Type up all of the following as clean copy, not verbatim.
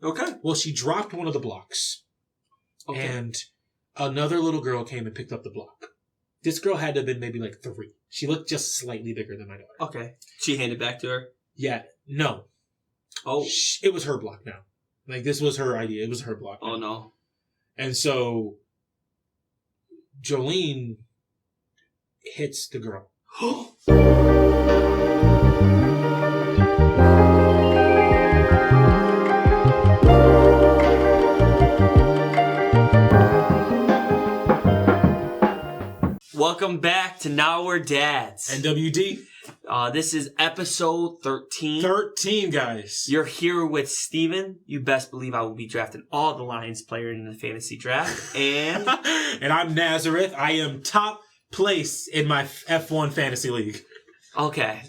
Okay. Well, she dropped one of the blocks. Okay. And another little girl came and picked up the block. This girl had to have been maybe like 3. She looked just slightly bigger than my daughter. Okay. She handed back to her? Yeah. No. Oh. It was her block now. Like, this was her idea. It was her block. Oh, no. And so, Jolene hits the girl. Welcome back to Now We're Dads. NWD. This is episode 13. 13, guys. You're here with Steven. You best believe I will be drafting all the Lions players in the fantasy draft. And and I'm Nazereth. I am top place in my F1 fantasy league. Okay.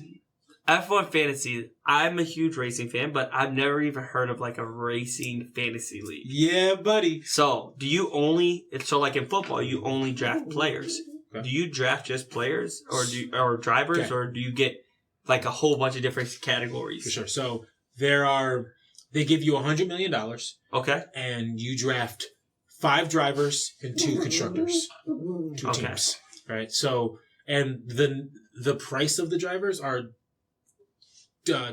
F1 fantasy. I'm a huge racing fan, but I've never even heard of like a racing fantasy league. Yeah, buddy. So, like in football, you only draft players. Okay. Do you draft just players or drivers, or do you get like a whole bunch of different categories? For sure. So they give you $100 million. Okay. And you draft 5 drivers and 2 constructors, 2 teams. Right. So, and the price of the drivers are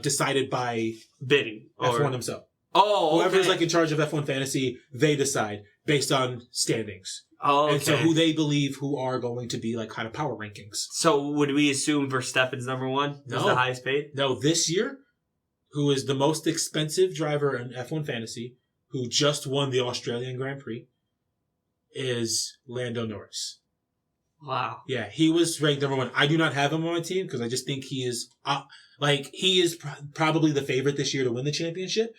decided by bidding F1 himself. Oh, okay. Whoever's like in charge of F1 fantasy, they decide based on standings. Oh, okay. And so who they believe who are going to be like kind of power rankings. So would we assume Verstappen's number 1? No. Is the highest paid? No, this year, who is the most expensive driver in F1 fantasy, who just won the Australian Grand Prix, is Lando Norris. Wow. Yeah, he was ranked number 1. I do not have him on my team because I just think he is probably the favorite this year to win the championship.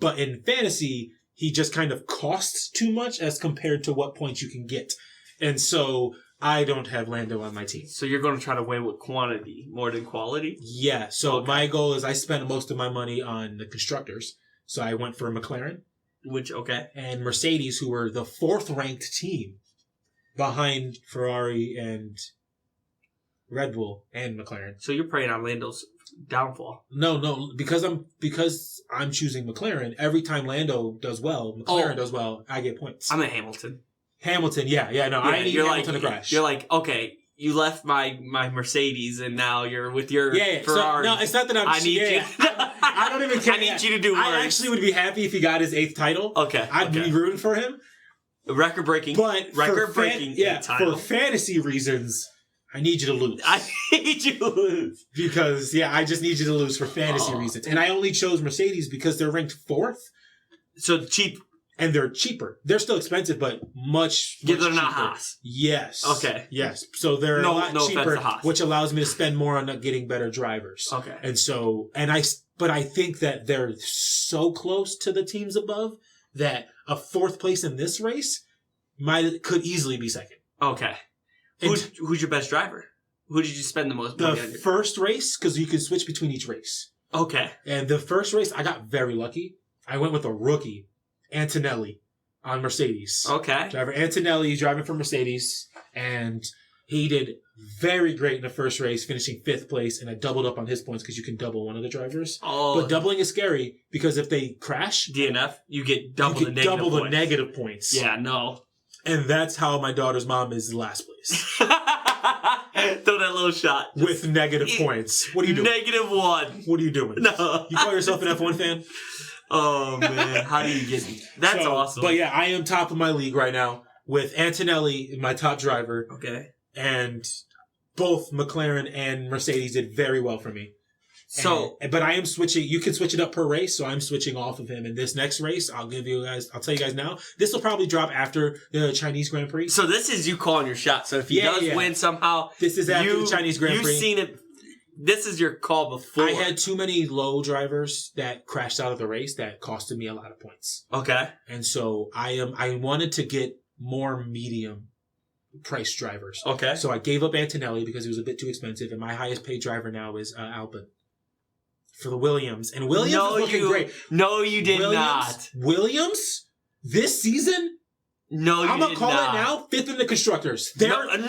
But in fantasy, he just kind of costs too much as compared to what points you can get. And so I don't have Lando on my team. So you're going to try to win with quantity more than quality? Yeah. So my goal is I spent most of my money on the constructors. So I went for McLaren. And Mercedes, who were the 4th ranked team behind Ferrari and Red Bull and McLaren. So you're preying on Lando's downfall. No, because I'm choosing McLaren. Every time Lando does well, McLaren does well, I get points. I'm at Hamilton. I need Hamilton to crash. You're like, okay, you left my Mercedes and now you're with your Ferrari. So, no, it's not that I need you. I don't even care. I need you to do worse. I actually would be happy if he got his 8th title. Okay. I'd be rooting for him. Record-breaking. But record-breaking title. For fantasy reasons, I need you to lose. I need you to lose. Because, I just need you to lose for fantasy reasons. And I only chose Mercedes because they're ranked 4th. So cheap. And they're cheaper. They're still expensive, but much they're cheaper. Not Haas. Yes. Okay. Yes. So they're a lot cheaper, which allows me to spend more on getting better drivers. Okay. And so, but I think that they're so close to the teams above that a 4th place in this race could easily be 2nd. Okay. Who's your best driver? Who did you spend the most money on? The first race, because you can switch between each race. Okay. And the first race, I got very lucky. I went with a rookie, Antonelli, on Mercedes. Okay. Driver Antonelli, driving for Mercedes, and he did very great in the first race, finishing 5th place, and I doubled up on his points because you can double one of the drivers. Oh. But doubling is scary because if they crash... DNF, you get double the negative points. Yeah, no. And that's how my daughter's mom is last place. Throw that little shot. With negative points. What are you doing? -1. What are you doing? No. You call yourself an F1 fan? Oh, man. How do you get... That's awesome. But yeah, I am top of my league right now with Antonelli, my top driver. Okay. And both McLaren and Mercedes did very well for me. But I am switching. You can switch it up per race, so I'm switching off of him. In this next race, I'll tell you guys now. This will probably drop after the Chinese Grand Prix. So this is you calling your shot. So if he does win somehow, this is after the Chinese Grand Prix. You've seen it. This is your call before. I had too many low drivers that crashed out of the race that costed me a lot of points. Okay. And so I wanted to get more medium price drivers. Okay. So I gave up Antonelli because he was a bit too expensive, and my highest paid driver now is Albon. For the Williams. And Williams is looking great. No, you did not. Williams? This season? No, you did not. I'm going to call it now. 5th in the constructors. Williams.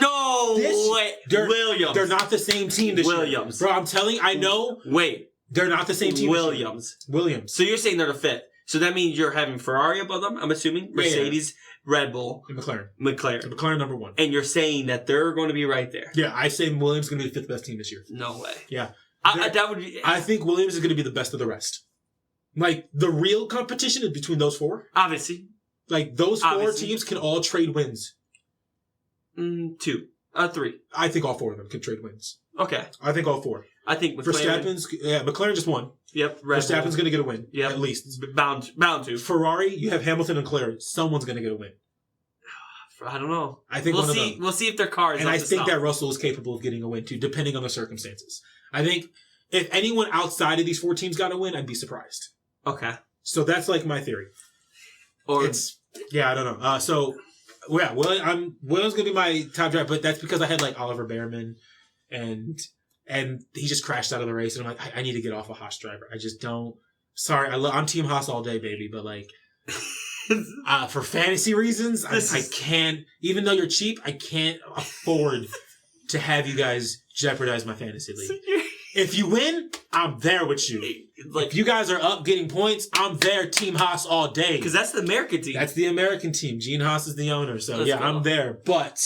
They're not the same team this year. Williams. Bro, I'm telling you, I know. Wait. They're not the same team Williams. Williams. So you're saying they're the 5th. So that means you're having Ferrari above them, I'm assuming? Mercedes, Red Bull. And McLaren. So McLaren number 1. And you're saying that they're going to be right there. Yeah, I say Williams is going to be the 5th best team this year. No way. Yeah. That would be... I think Williams is going to be the best of the rest. Like, the real competition is between those 4. Obviously. Like, those 4 teams can all trade wins. 2. 3. I think all 4 of them can trade wins. Okay. I think all 4. I think McLaren... McLaren just won. Yep. Verstappen's going to get a win. Yep. At least. Bound to. Ferrari, you have Hamilton and Leclerc. Someone's going to get a win. I don't know. I think we'll see. We'll see if their car is. And I think that Russell is capable of getting a win too, depending on the circumstances. I think if anyone outside of these 4 teams got a win, I'd be surprised. Okay. So that's like my theory. Or I don't know. Williams gonna be my top driver, but that's because I had like Oliver Behrman, and he just crashed out of the race, and I'm like, I need to get off a Haas driver. I just don't. Sorry, I'm Team Haas all day, baby, but like. For fantasy reasons, I can't. Even though you're cheap, I can't afford to have you guys jeopardize my fantasy league. If you win, I'm there with you. Like, if you guys are up getting points, I'm there, Team Haas all day. Because that's the American team. That's the American team. Gene Haas is the owner, so Let's go. I'm there. But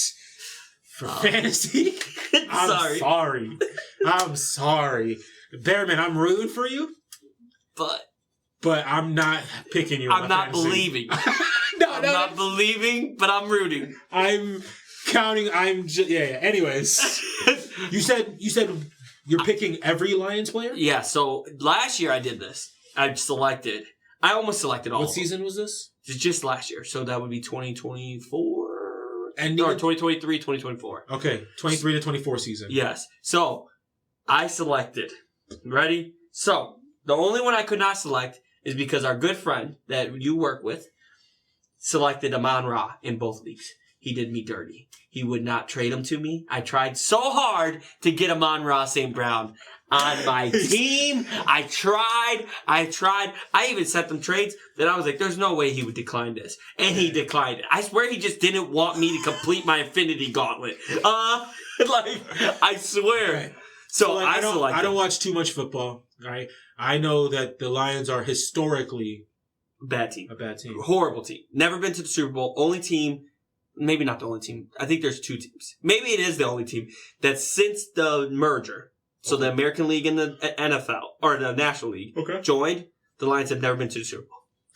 for fantasy, I'm sorry. I'm sorry, Behrman. I'm rooting for you, But I'm not picking you. I'm not believing. I'm not believing, but I'm rooting. I'm counting. Anyways, you said you're picking every Lions player? Yeah. So last year I did this. I almost selected all. What season was this? Just last year. So that would be 2024 or 2023, 2024. Okay, 23 to 24 season. Yes. So I selected. Ready? So the only one I could not select is because our good friend that you work with selected Amon-Ra in both leagues. He did me dirty. He would not trade him to me. I tried so hard to get Amon-Ra St. Brown on my team. I tried. I even sent them trades that I was like, there's no way he would decline this. And he declined it. I swear he just didn't want me to complete my Infinity Gauntlet. I swear. Right. So I don't watch too much football, right? I know that the Lions are historically a bad team. Horrible team. Never been to the Super Bowl. Only team, maybe not the only team. I think there's 2 teams. Maybe it is the only team that since the merger, so the American League and the NFL, or the National League, joined, the Lions have never been to the Super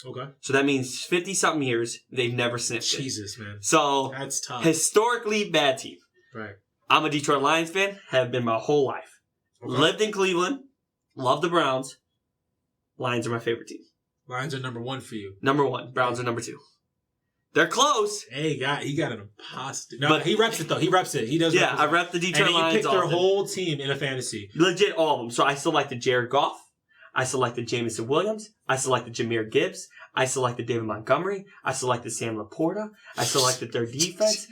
Bowl. Okay. So that means 50-something years, they've never sniffed it. Jesus, man. So, that's tough. Historically bad team. Right. I'm a Detroit Lions fan, have been my whole life. Okay. Lived in Cleveland. Love the Browns. Lions are my favorite team. Lions are number 1 for you. Number 1. Browns are number 2. They're close. Hey, he got an imposter. No, but he reps it, though. He reps it. He does. Yeah, I rep the Detroit Lions. And he picked their whole team in a fantasy. Legit, all of them. So I selected Jared Goff. I selected Jameson Williams. I selected Jahmyr Gibbs. I selected David Montgomery. I selected Sam Laporta. I selected their defense.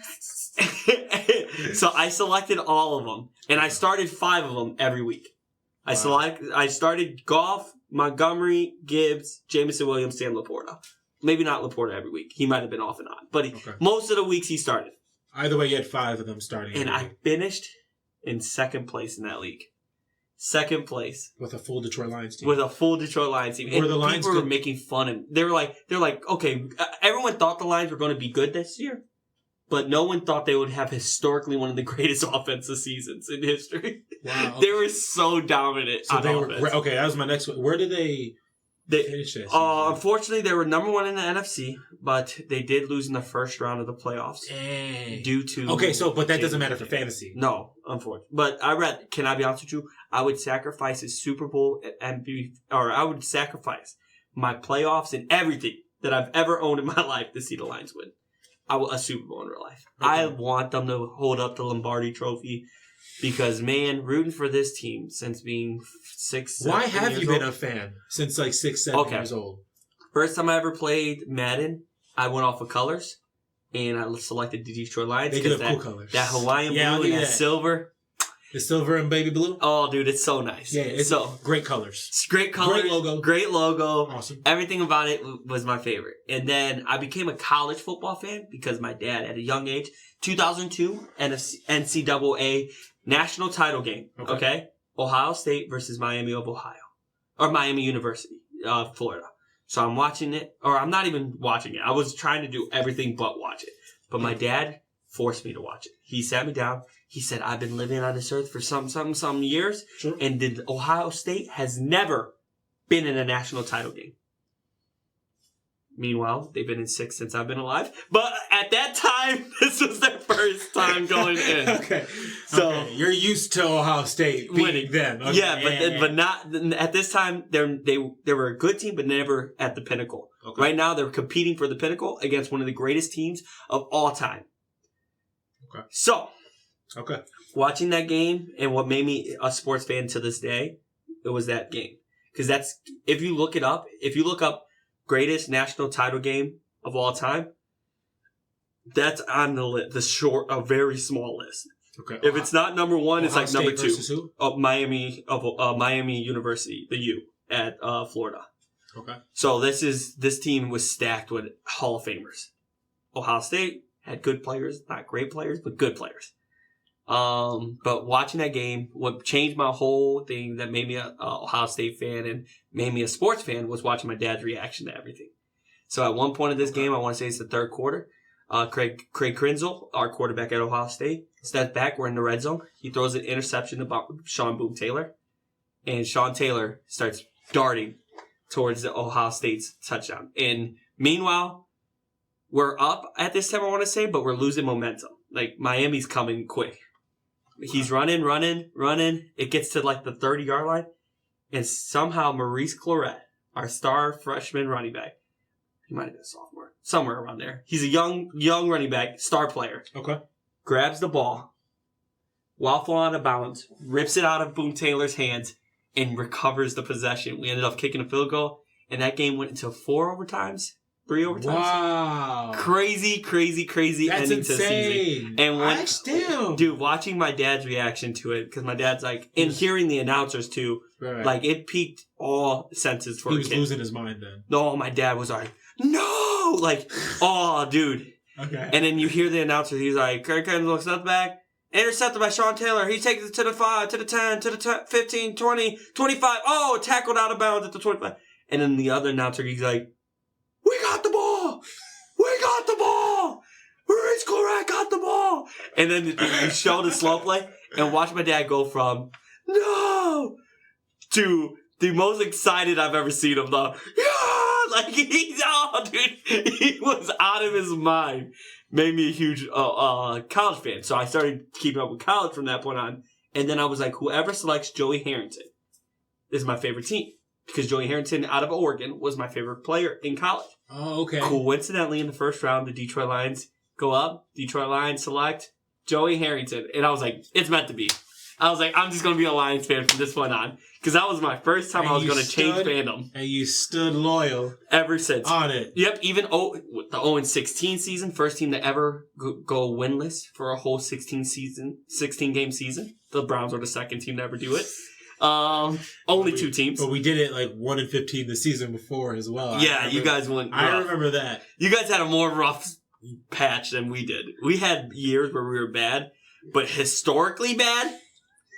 So I selected all of them. And I started 5 of them every week. Wow. I started Goff, Montgomery, Gibbs, Jameson Williams, Sam Laporta. Maybe not Laporta every week. He might have been off and on. But most of the weeks he started. Either way, you had 5 of them starting. And I finished in 2nd place in that league. 2nd place. With a full Detroit Lions team. And the Lions were making fun of him. They're like, okay, everyone thought the Lions were going to be good this year. But no one thought they would have historically one of the greatest offensive seasons in history. Wow. They were so dominant on offense. Okay, that was my next one. Where did they finish that season? Unfortunately, they were number 1 in the NFC, but they did lose in the first round of the playoffs. Due to... Okay, but that doesn't matter for fantasy. No, unfortunately. But can I be honest with you? I would sacrifice a Super Bowl I would sacrifice my playoffs and everything that I've ever owned in my life to see the Lions win. A Super Bowl in real life. Okay. I want them to hold up the Lombardi Trophy because, man, rooting for this team since being 6, 7 Why have you been old. A fan since like 6, 7 years old? First time I ever played Madden, I went off of colors and I selected the Detroit Lions. They do have cool colors. That Hawaiian blue and that silver. The silver and baby blue? Oh, dude, it's so nice. Yeah, it's great colors. It's great colors. Great logo. Awesome. Everything about it was my favorite. And then I became a college football fan because my dad, at a young age, 2002 NCAA national title game. Okay? Ohio State versus Miami of Ohio. Or Miami University, Florida. So I'm watching it, or I'm not even watching it. I was trying to do everything but watch it. But my dad forced me to watch it. He sat me down. He said, I've been living on this earth for some years. Sure. And Ohio State has never been in a national title game. Meanwhile, they've been in 6 since I've been alive. But at that time, this was their first time going in. Okay. So you're used to Ohio State winning them. Okay. Yeah, but not at this time. They were a good team, but never at the pinnacle. Okay. Right now, they're competing for the pinnacle against one of the greatest teams of all time. Okay. So, okay, watching that game and what made me a sports fan to this day, it was that game. Because that's, if you look up greatest national title game of all time, that's on a very small list. Okay. If it's not number one, it's like State number 2. versus who? Miami University, the U at Florida. Okay. So this team was stacked with Hall of Famers. Ohio State had good players, not great players, but good players. But watching that game, what changed my whole thing that made me a Ohio State fan and made me a sports fan was watching my dad's reaction to everything. So at one point in this game, I want to say it's the third quarter, Craig Krenzel, our quarterback at Ohio State, steps back. We're in the red zone. He throws an interception about Sean Boom Taylor, and Sean Taylor starts darting towards the Ohio State's touchdown. And meanwhile, we're up at this time, I want to say, but we're losing momentum. Like, Miami's coming quick. He's running. It gets to like the 30-yard line. And somehow Maurice Claret, our star freshman running back, he might have been a sophomore, somewhere around there. He's a young running back, star player. Okay. Grabs the ball, while falling out of bounds, rips it out of Boom Taylor's hands, and recovers the possession. We ended up kicking a field goal, and that game went into 4 overtimes. 3 overtimes. Wow. Crazy That's ending insane. to the season. And damn. Dude, watching my dad's reaction to it, because my dad's like, and hearing the announcers too, right. like, it piqued all senses for a kid. He was losing his mind then. No, my dad was like, no! Like, oh, dude. Okay. And then you hear the announcer, he's like, Kirk Cousins looks up back, intercepted by Sean Taylor. He takes it to the 5, to the 10, to the 15, 20, 25. Oh, tackled out of bounds at the 25. And then the other announcer, he's like, we got the ball! We got the ball! Maurice Claret got the ball! And then you show the slow play and watch my dad go from, no! To the most excited I've ever seen him, though. Yeah! Like, dude, he was out of his mind. Made me a huge college fan. So I started keeping up with college from that point on. And then I was like, whoever selects Joey Harrington is my favorite team. Because Joey Harrington out of Oregon was my favorite player in college. Oh, okay. Coincidentally, in the first round, the Detroit Lions go up. Detroit Lions select Joey Harrington. And I was like, it's meant to be. I was like, I'm just going to be a Lions fan from this point on. Because that was my first time I was going to change fandom. And you stood loyal. Ever since. On it. Yep, even the 0-16 season, first team to ever go winless for a whole 16-game season. The Browns were the second team to ever do it. Only 2 teams. But we did it like 1-15 the season before as well. Yeah, you guys went rough. I remember that. You guys had a more rough patch than we did. We had years where we were bad, but historically bad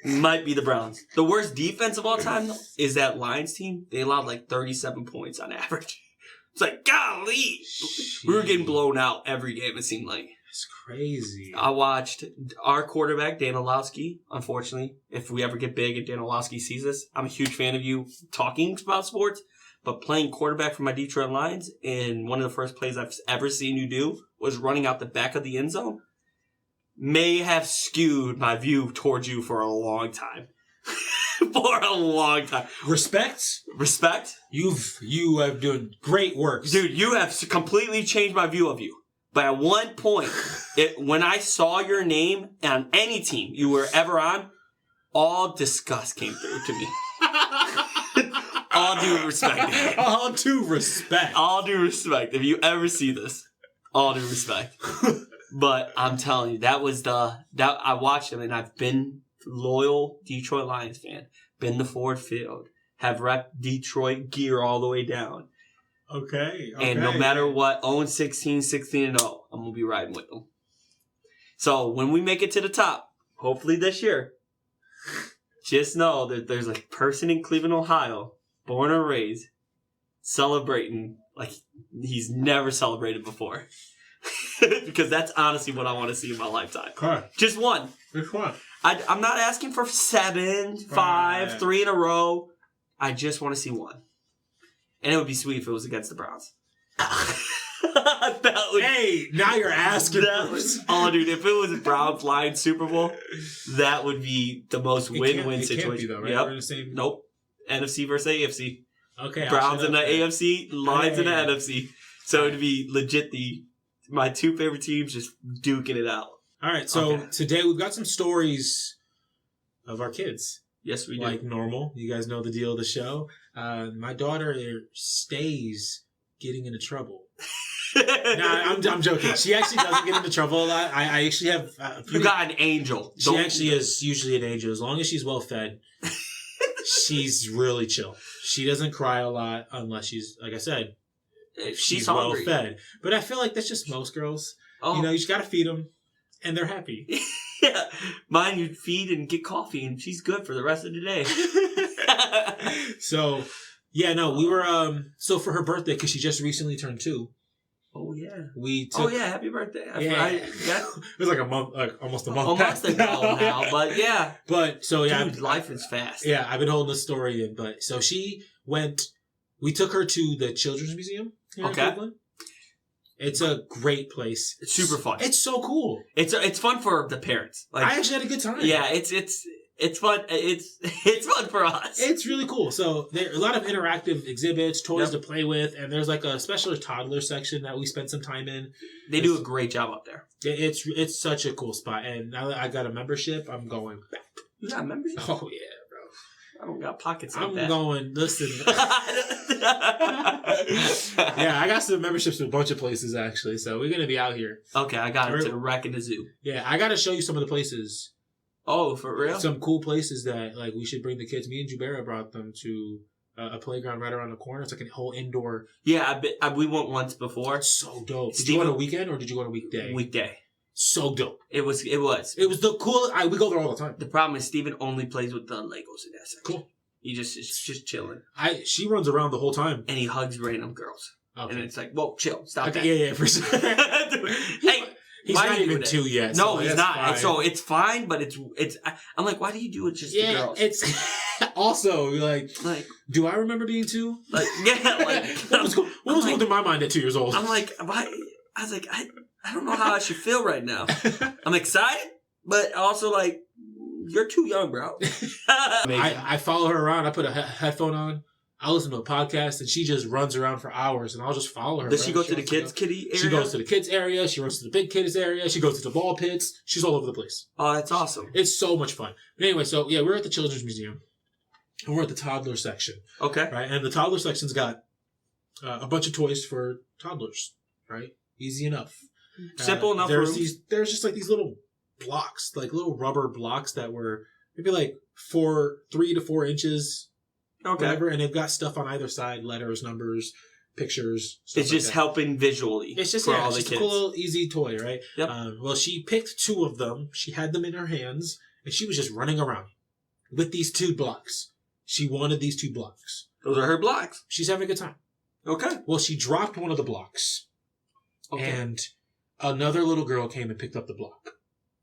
might be the Browns. The worst defense of all time, though, is that Lions team. They allowed like 37 points on average. It's like, golly! We were getting blown out every game, it seemed like. It's crazy. I watched our quarterback, Dan Orlovsky. Unfortunately, if we ever get big and Dan Orlovsky sees this, I'm a huge fan of you talking about sports, but playing quarterback for my Detroit Lions, and one of the first plays I've ever seen you do was running out the back of the end zone, may have skewed my view towards you for a long time. For a long time. Respect? You have done great work. Dude, you have completely changed my view of you. But at one point, when I saw your name on any team you were ever on, all disgust came through to me. All due respect. All due respect. All due respect. If you ever see this, all due respect. But I'm telling you, that I watched them, and I've been loyal Detroit Lions fan. Been to Ford Field. Have rep Detroit gear all the way down. Okay. And no matter what, 0-16, 16-0, I'm going to be riding with them. So when we make it to the top, hopefully this year, just know that there's a person in Cleveland, Ohio, born and raised, celebrating like he's never celebrated before. Because that's honestly what I want to see in my lifetime. Okay. Just one. Which one? I'm not asking for 7, 5, 3 in a row. I just want to see one. And it would be sweet if it was against the Browns. Hey, now you're asking. Oh, dude, if it was a Browns-Lions Super Bowl, that would be the most win-win situation. Can't be though, right? Yep. We're in the same... Nope. NFC versus AFC. Okay. Browns in the AFC, Lions in the NFC. So it'd be legit my 2 favorite teams just duking it out. All right, so today we've got some stories of our kids. Yes, we do. Like normal. You guys know the deal of the show. My daughter stays getting into trouble. I'm joking. She actually doesn't get into trouble a lot. I actually have... you got an angel. She actually is usually an angel. As long as she's well fed, she's really chill. She doesn't cry a lot unless she's, like I said, she's well fed. But I feel like that's just most girls. Oh. You know, you just got to feed them, and they're happy. Yeah. Mine, you feed and get coffee, and she's good for the rest of the day. So, yeah, no, we were, so for her birthday, because she just recently turned 2. Oh, yeah. We took... Oh, yeah, happy birthday. Yeah. It was like a month, almost a month past now, but yeah. But, so, yeah. Dude, life is fast. Yeah, I've been holding this story in, but, so she went, we took her to the Children's Museum here in Cleveland. It's a great place. It's super fun. It's so cool. It's fun for the parents. Like, I actually had a good time. Yeah, it's fun. It's fun for us. It's really cool. So there are a lot of interactive exhibits, toys to play with, and there's like a special toddler section that we spent some time in. They do a great job up there. It's such a cool spot, and now that I got a membership, I'm going back. You got a membership? Oh yeah, bro. I don't got pockets like I'm that. Going. Listen. Yeah, I got some memberships to a bunch of places actually, so we're gonna be out here. Okay, I got it to the Rec and the Zoo. Yeah, I got to show you some of the places. Oh, for real? Some cool places that like we should bring the kids. Me and Jubera brought them to a playground right around the corner. It's like a whole indoor. Yeah, we went once before. So dope. Did you go on a weekend or did you go on a weekday? Weekday. So dope. It was the cool. We go there all the time. The problem is Steven only plays with the Legos in that section. Cool. He just chilling. She runs around the whole time. And he hugs random girls. Okay. And it's like, whoa, chill, stop that. Yeah, for sure. Hey, he's not even 2 yet. No, so he's not. Fine. So it's fine, but it's. I'm like, why do you do it just to girls? It's also like, do I remember being 2? Like, yeah, like what was going through my mind at 2 years old? I'm like, why? I was like, I don't know how I should feel right now. I'm excited, but also like, you're too young, bro. I follow her around. I put a headphone on. I listen to a podcast, and she just runs around for hours, and I'll just follow her. Does she go to the kids' kitty area? She goes to the kids' area. She runs to the big kids' area. She goes to the ball pits. She's all over the place. Oh, that's awesome. It's so much fun. But anyway, so yeah, we're at the Children's Museum, and we're at the toddler section. Okay. Right, and the toddler section's got a bunch of toys for toddlers. Right, easy enough. Simple enough. There's just like these little blocks, like little rubber blocks that were maybe like 3 to 4 inches. Okay. Whatever, and they've got stuff on either side, letters, numbers, pictures. It's just helping visually. It's just, for all the kids. It's a cool little easy toy, right? Yep. Well, she picked 2 of them. She had them in her hands, and she was just running around with these 2 blocks. She wanted these 2 blocks. Those are her blocks. She's having a good time. Okay. Well, she dropped one of the blocks, and another little girl came and picked up the block.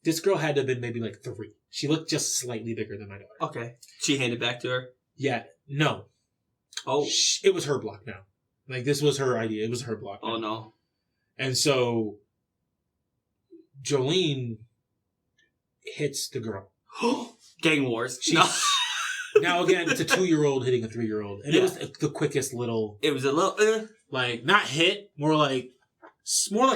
This girl had to have been maybe like 3. She looked just slightly bigger than my daughter. Okay. She handed back to her? Yeah. No. Oh. It was her block now. Like, this was her idea. It was her block now. Oh, no. And so, Jolene hits the girl. Gang wars. Now, again, it's a 2-year-old hitting a 3-year-old. And it was the quickest little... It was a little... Like, not hit, more like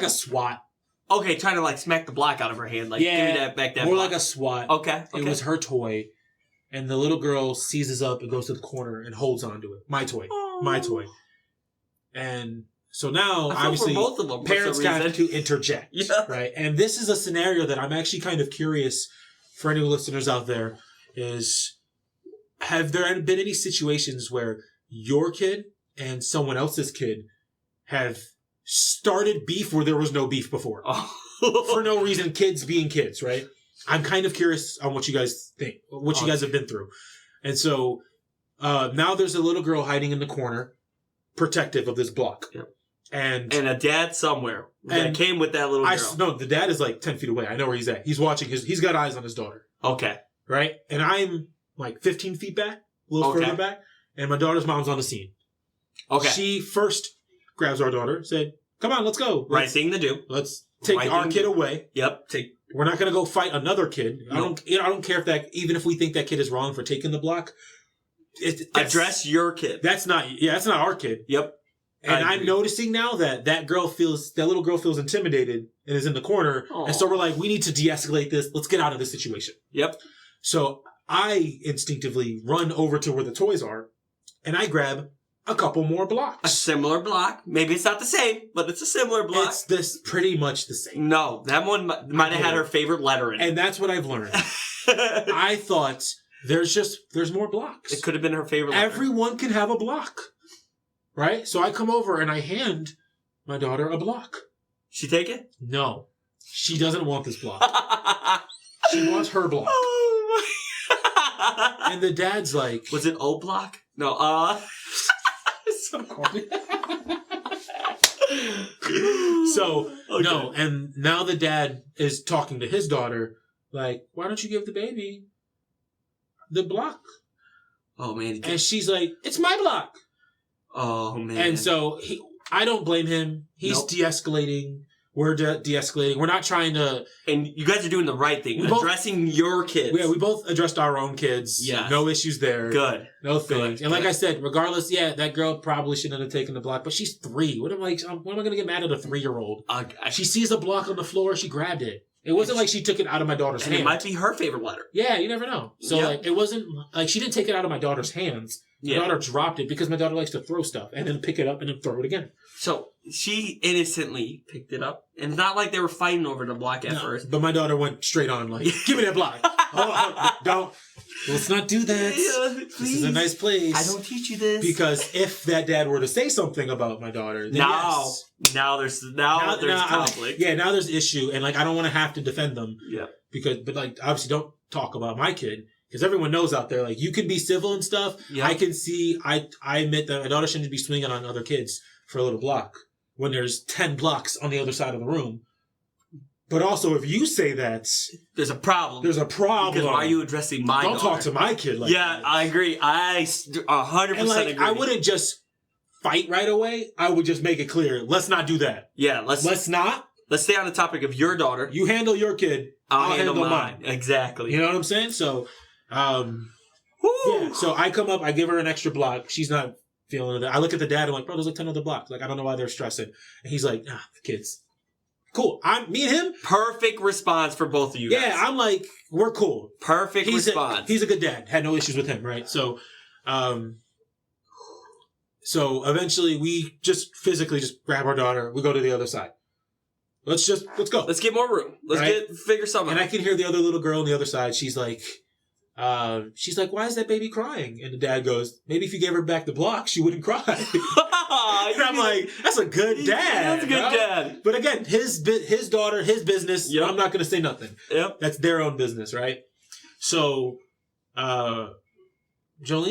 a swat. Okay, trying to like smack the block out of her hand. Like, give me that back, that more block. Like a swat. Okay. It was her toy. And the little girl seizes up and goes to the corner and holds onto it. My toy. Aww. My toy. And so now, obviously, both of them parents got to interject. Yeah. Right? And this is a scenario that I'm actually kind of curious for any listeners out there is, have there been any situations where your kid and someone else's kid have started beef where there was no beef before? For no reason, kids being kids, right? I'm kind of curious on what you guys think, what you guys have been through. And so now there's a little girl hiding in the corner, protective of this block. Yep. And a dad somewhere that came with that little girl. No, the dad is like 10 feet away. I know where he's at. He's watching he's got eyes on his daughter. Okay. Right? And I'm like 15 feet back, a little further back, and my daughter's mom's on the scene. Okay. She first grabs our daughter, said, "Come on, let's go. Right thing to do. Let's take our kid away." Yep. We're not going to go fight another kid. Nope. I don't care even if we think that kid is wrong for taking the block. Address your kid. That's not our kid. Yep. And I'm noticing now that that little girl feels intimidated and is in the corner. Aww. And so we're like, we need to de-escalate this. Let's get out of this situation. Yep. So I instinctively run over to where the toys are and I grab a couple more blocks. A similar block. Maybe it's not the same, but it's a similar block. It's pretty much the same. No, that one might have had her favorite letter in it. And that's what I've learned. I thought there's more blocks. It could have been her favorite letter. Everyone can have a block. Right? So I come over and I hand my daughter a block. She take it? No. She doesn't want this block. She wants her block. Oh my. And the dad's like... Was it O block? No, So corny. So, okay. No. And now the dad is talking to his daughter like, why don't you give the baby the block? Oh, man. And she's like, it's my block. Oh, man. And so I don't blame him. He's de-escalating. We're de-escalating. We're not trying to... And you guys are doing the right thing. Addressing your kids. Yeah, we both addressed our own kids. Yeah. No issues there. Good. No things. And like I said, regardless, that girl probably shouldn't have taken the block, but she's 3. What am I going to get mad at a 3-year-old? She sees a block on the floor, she grabbed it. It wasn't like she took it out of my daughter's hand. And it might be her favorite letter. Yeah, you never know. So it wasn't like she didn't take it out of my daughter's hands. My daughter dropped it because my daughter likes to throw stuff and then pick it up and then throw it again. So she innocently picked it up. And it's not like they were fighting over the block at first. But my daughter went straight on like, give me that block. Don't. Let's not do that. Yeah, this is a nice place. I don't teach you this. Because if that dad were to say something about my daughter, then now there's conflict. Yeah, now there's issue. And like, I don't want to have to defend them. Yeah. But like, obviously don't talk about my kid. Because everyone knows out there, like, you can be civil and stuff. Yeah. I can see, I admit that my daughter shouldn't be swinging on other kids for a little block when there's 10 blocks on the other side of the room. But also, if you say that... There's a problem. There's a problem. Because why are you addressing my daughter? Don't talk to my kid like that. Yeah, I agree. I 100% agree. I wouldn't just fight right away. I would just make it clear, let's not do that. Yeah, let's not. Let's stay on the topic of your daughter. You handle your kid. I'll handle mine. Exactly. You know what I'm saying? So... so I come up, I give her an extra block. She's not feeling it. I look at the dad, I'm like, bro, there's like 10 other blocks. Like, I don't know why they're stressing. And he's like, the kids. Cool. Me and him. Perfect response for both of you guys. Yeah, I'm like, we're cool. Perfect response. He's a good dad. Had no issues with him, right? So, eventually we just physically just grab our daughter. We go to the other side. Let's go. Let's get more room. Let's figure something out. And I can hear the other little girl on the other side. She's like, why is that baby crying? And the dad goes, maybe if you gave her back the block, she wouldn't cry. And I'm like, that's a good dad. That's a good dad. But again, his daughter, his business. Yep. I'm not going to say nothing. Yep. That's their own business, right? So, Jolene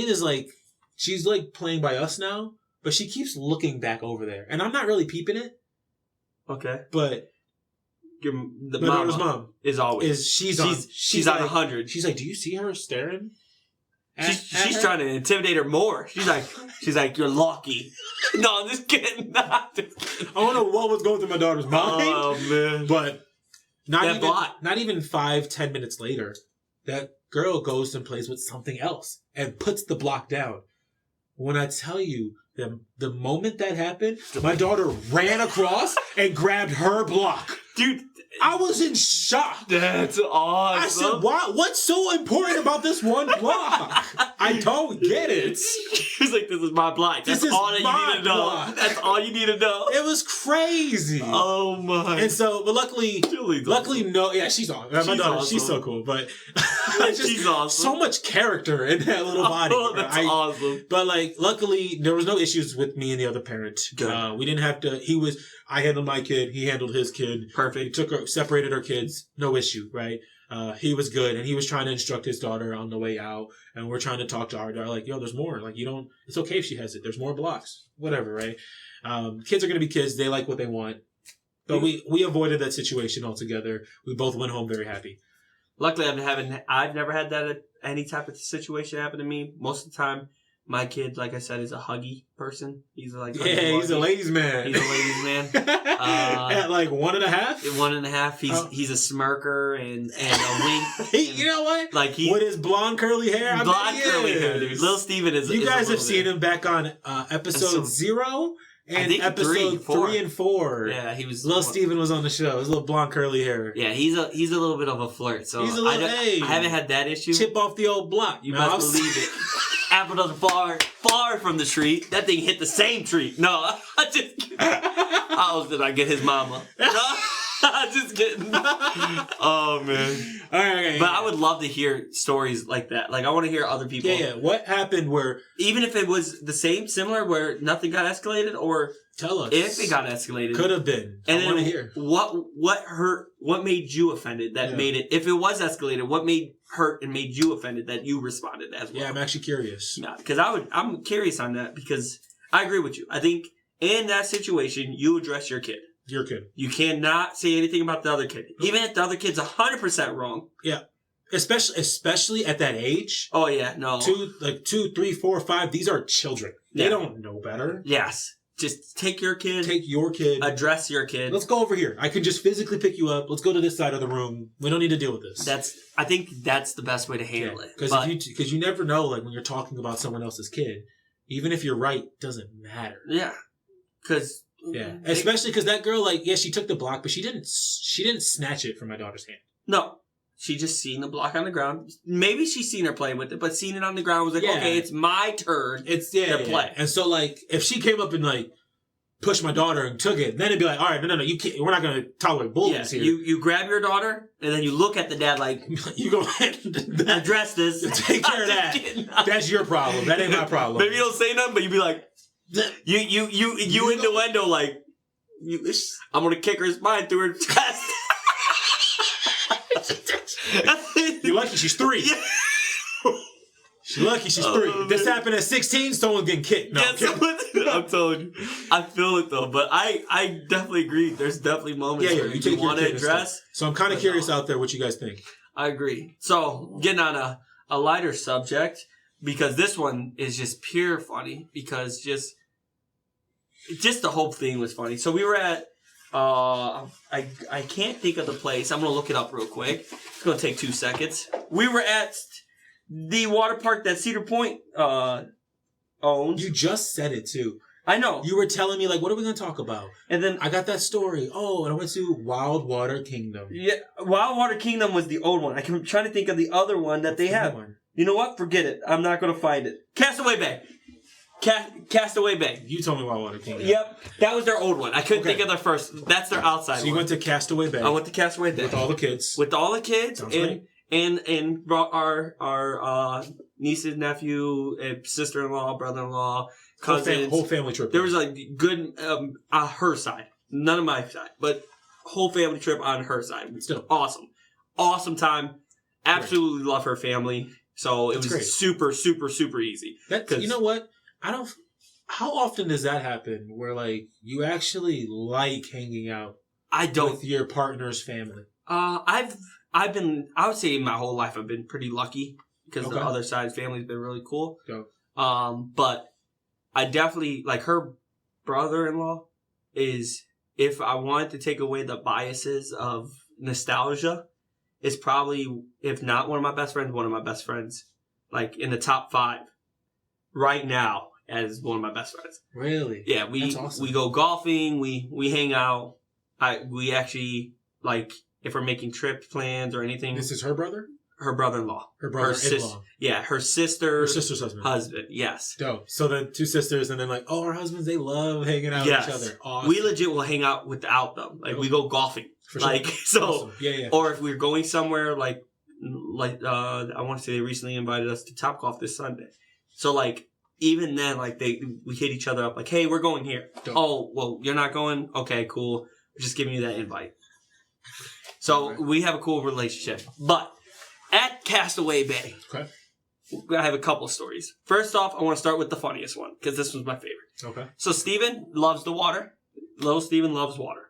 is like, she's like playing by us now, but she keeps looking back over there. And I'm not really peeping it. Okay. But... The mom is always she's on 100. She's like, do you see her staring? She's trying to intimidate her more. She's like, you're lucky. No, I'm just kidding. I don't know what was going through my daughter's mind. Oh man! But not even 5-10 minutes later, that girl goes and plays with something else and puts the block down. When I tell you. The moment that happened, my daughter ran across and grabbed her block. Dude, I was in shock. That's awesome. I said, what's so important about this one block? I don't get it. He was like, this is my block. That's all that you need to know. That's all you need to know. It was crazy. Oh my. And so, but luckily, no, yeah, she's awesome. My daughter, awesome. She's so cool, but she's awesome. So much character in that little body. Oh, that's awesome. But like, luckily, there was no issues with me and the other parent. Good. We didn't have to, I handled my kid, he handled his kid. Perfect. Separated our kids, no issue, right? He was good, and he was trying to instruct his daughter on the way out, and we're trying to talk to our daughter, like, yo, there's more. Like, it's okay if she has it. There's more blocks. Whatever, right? Kids are going to be kids. They like what they want. But we avoided that situation altogether. We both went home very happy. Luckily, I've never had that any type of situation happen to me. Most of the time, my kid, like I said, is a huggy person. He's like he's a ladies' man. He's a ladies' man. At like 1.5? 1.5. He's a smirker and a wink. You know what? Like with his blonde curly hair. Blonde curly hair, dude. Lil Steven is. You guys have seen him back on episode 0. And episode 3 and 4. Yeah, he was. Lil Steven was on the show. His little blonde curly hair. Yeah, he's a little bit of a flirt. So he's a little, I haven't had that issue. Chip off the old block. You best believe it. Apple doesn't far from the tree. That thing hit the same tree. No, I just kidding. How else did I get his mama? I'm just kidding. Oh man. All right. But I would love to hear stories like that. Like I want to hear other people. Yeah. What happened where even if it was the same, similar, where nothing got escalated, or tell us if it got escalated. Could have been. And I want to hear what hurt. What made you offended? That made it. If it was escalated, what made hurt and made you offended that you responded as well? Yeah, I'm actually curious. Yeah, because I'm curious on that because I agree with you. I think in that situation, you address your kid. Your kid. You cannot say anything about the other kid. Even if the other kid's 100% wrong. Yeah. Especially at that age. Oh, yeah. No. 2, 3, 4, 5. These are children. They don't know better. Yes. Just take your kid. Take your kid. Address your kid. Let's go over here. I can just physically pick you up. Let's go to this side of the room. We don't need to deal with this. I think that's the best way to handle it. Because you never know, like when you're talking about someone else's kid, even if you're right, it doesn't matter. Yeah. Because... Yeah, especially because that girl, like, she took the block, but she didn't snatch it from my daughter's hand. No, she just seen the block on the ground. Maybe she's seen her playing with it, but seen it on the ground was like, okay, it's my turn. To play. And so, like, if she came up and like pushed my daughter and took it, then it'd be like, all right, no, you can't. We're not gonna tolerate bullies here. You grab your daughter and then you look at the dad like, you go ahead and address this. Take care of that. That's your problem. That ain't my problem. Maybe you don't say nothing, but you be like. You innuendo like I'm gonna kick her spine through her chest. You're lucky she's 3. Yeah. She's lucky she's 3. This happened at 16. Someone's getting kicked. No, I'm telling you, I feel it though. But I definitely agree. There's definitely moments where you want to address. So I'm kind of curious out there what you guys think. I agree. So getting on a lighter subject. Because this one is just pure funny. Because just the whole thing was funny. So we were at, I can't think of the place. I'm going to look it up real quick. It's going to take 2 seconds. We were at the water park that Cedar Point owns. You just said it too. I know. You were telling me, like, what are we going to talk about? And then I got that story. Oh, and I went to Wild Water Kingdom. Yeah, Wild Water Kingdom was the old one. I'm trying to think of the other one that they have. You know what? Forget it. I'm not going to find it. Castaway Bay. Castaway Bay. You told me Wild Water Kingdom. Yep. That was their old one. I couldn't think of their first. That's their outside one. So you went to Castaway Bay. I went to Castaway Bay. With all the kids. With all the kids. Sounds great. And brought our nieces, nephew, sister-in-law, brother-in-law, cousins. Whole family trip. There was a good, her side. None of my side. But whole family trip on her side. Still. Awesome. Awesome time. Absolutely love her family. So it was great. Super, super, super easy. You know what? How often does that happen where, like, you actually like hanging out with your partner's family? I would say my whole life I've been pretty lucky because the other side's family's been really cool. But I definitely, like, her brother-in-law is, if I wanted to take away the biases of nostalgia, is probably, if not one of my best friends, one of my best friends. Like, in the top 5 right now as one of my best friends. Really? Yeah, That's awesome. We go golfing, we hang out. We actually, like, if we're making trip plans or anything. This is her brother? Her brother-in-law. Her brother-in-law. Yeah, her sister's husband. Husband, yes. Dope. So the 2 sisters, and then, like, our husbands, they love hanging out with each other. Awesome. We legit will hang out without them. Like, we go golfing. For sure. Like, so. Awesome. Yeah. Or if we're going somewhere, like I want to say they recently invited us to Topgolf this Sunday. So, like, even then, like, we hit each other up, like, hey, we're going here. Dope. Oh, well, you're not going? Okay, cool. We're just giving you that invite. So we have a cool relationship. But at Castaway Bay, I have a couple stories. First off, I want to start with the funniest one because this was my favorite. Okay. So Steven loves the water. Lil Steven loves water.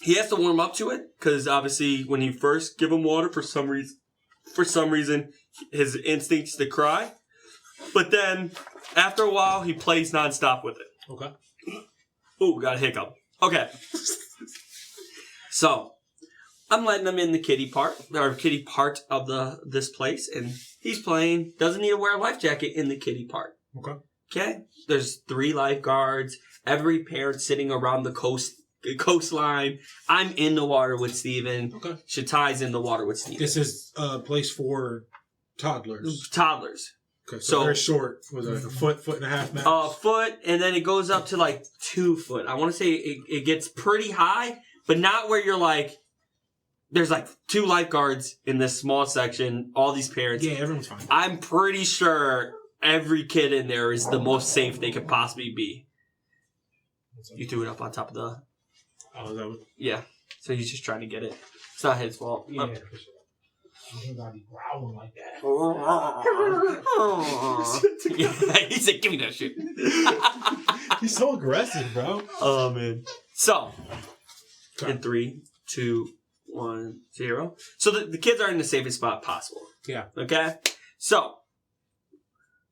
He has to warm up to it because obviously when you first give him water, for some reason, his instinct is to cry. But then after a while, he plays nonstop with it. Okay. Ooh, got a hiccup. Okay. So I'm letting him in the kiddie part of this place, and he's playing. Doesn't need to wear a life jacket in the kiddie part. Okay. Okay. There's 3 lifeguards. Every parent sitting around the coastline. I'm in the water with Steven. Okay. Shatai's in the water with Steven. This is a place for toddlers. Okay, so very short. Was it a foot and a half max? A foot, and then it goes up to like 2 foot. I want to say it gets pretty high, but not where you're like, there's like 2 lifeguards in this small section, all these parents. Yeah, everyone's fine. I'm pretty sure every kid in there is the most safe they could possibly be. You threw it up on top of the... Oh, is that what... Yeah. So he's just trying to get it. It's not his fault. Yeah, for sure. You ain't gotta be growling like that. Yeah, he said, give me that shit. He's so aggressive, bro. Oh, man. So, in 3, 2, 1, 0. So the kids are in the safest spot possible. Yeah. Okay? So,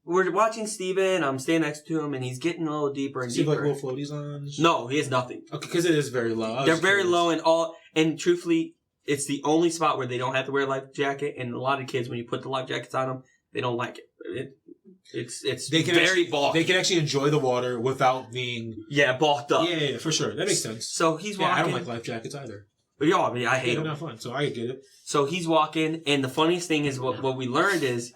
we're watching Steven. I'm standing next to him, and he's getting a little deeper and deeper. Like little floaties on? No, he has nothing. Okay, because it is very low. They're very low and truthfully, it's the only spot where they don't have to wear a life jacket. And a lot of kids, when you put the life jackets on them, they don't like it. It's very balky. They can actually enjoy the water without being... Yeah, balked up. Yeah, for sure. That makes sense. So he's walking. I don't like life jackets either. But I mean, I hate them. They're not fun, so I get it. So he's walking, and the funniest thing is what we learned is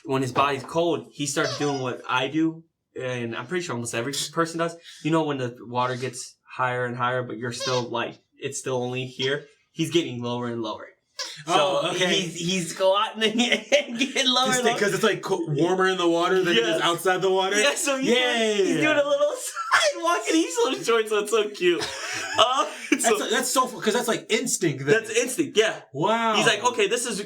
when his body's cold, he starts doing what I do, and I'm pretty sure almost every person does. You know when the water gets higher and higher, but you're still like, it's still only here? He's getting lower and lower. So okay. He's squatting and getting lower and lower. Because it's like warmer in the water than it is outside the water? Yeah, so he's doing a little sidewalk and he's so short, so it's so cute. That's so, because that's like instinct. Then. That's instinct, yeah. Wow. He's like, okay, this is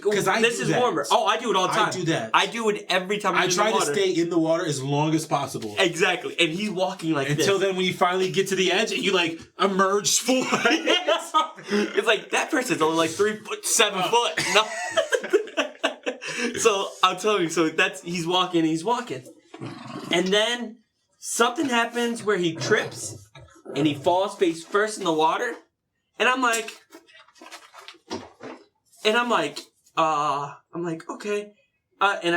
warmer. Oh, I do it all the time. I do that. I do it every time I try to stay in the water as long as possible. Exactly. And he's walking like this. Until then when you finally get to the edge and you like emerge full. Yes. It's like, that person's only like 3 foot, 7 foot. No. So, I'll tell you, he's walking. And then something happens where he trips and he falls face first in the water. And I'm like, okay. And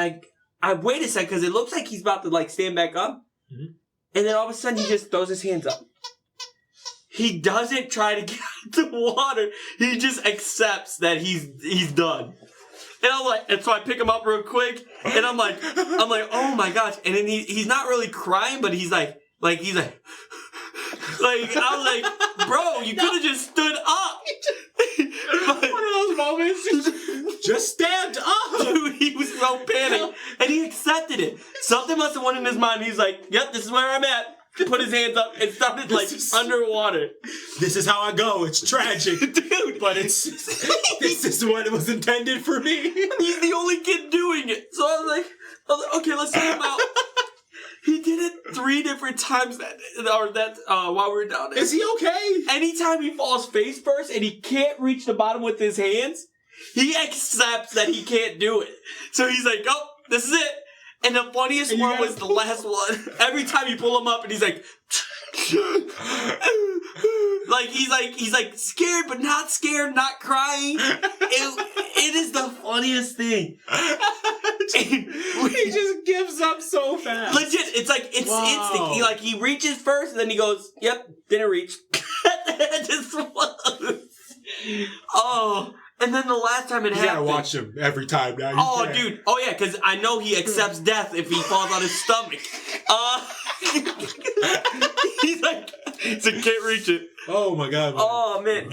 I wait a second because it looks like he's about to like stand back up. Mm-hmm. And then all of a sudden he just throws his hands up. He doesn't try to get out the water. He just accepts that he's done. And I'm like, and so I pick him up real quick, and I'm like, oh my gosh. And then he's not really crying, but he's like, I was like, bro, you could have just stood up. One of those moments, just stand up. Dude, he was so panicked, and he accepted it. Something must have went in his mind. He's like, yep, this is where I'm at. Put his hands up and started underwater. This is how I go. It's tragic, dude. But this is what it was intended for me. He's the only kid doing it. So I was like, okay, let's take him out. He did it 3 different times while we were down there. Is he okay? Anytime he falls face first and he can't reach the bottom with his hands, he accepts that he can't do it. So he's like, oh, this is it. And the funniest one was the last one. Every time you pull him up and he's like, he's like scared, but not scared, not crying. It is the funniest thing. He just gives up so fast. Legit, it's like, instinct. He reaches first and then he goes, yep, didn't reach. Just floats. Oh. And then the last time it happened... You gotta watch him every time now. Dude. Oh, yeah, because I know he accepts death if he falls on his stomach. He's like, can't reach it. Oh, my God. Man. Oh, man.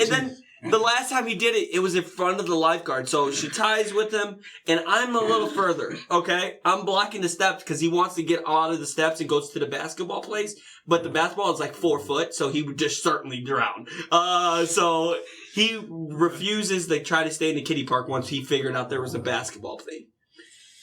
And The last time he did it, it was in front of the lifeguard. So she ties with him, and I'm a little further, okay? I'm blocking the steps because he wants to get out of the steps and goes to the basketball place. But the basketball is like 4 foot, so he would just certainly drown. So he refuses to try to stay in the kiddie park once he figured out there was a basketball thing.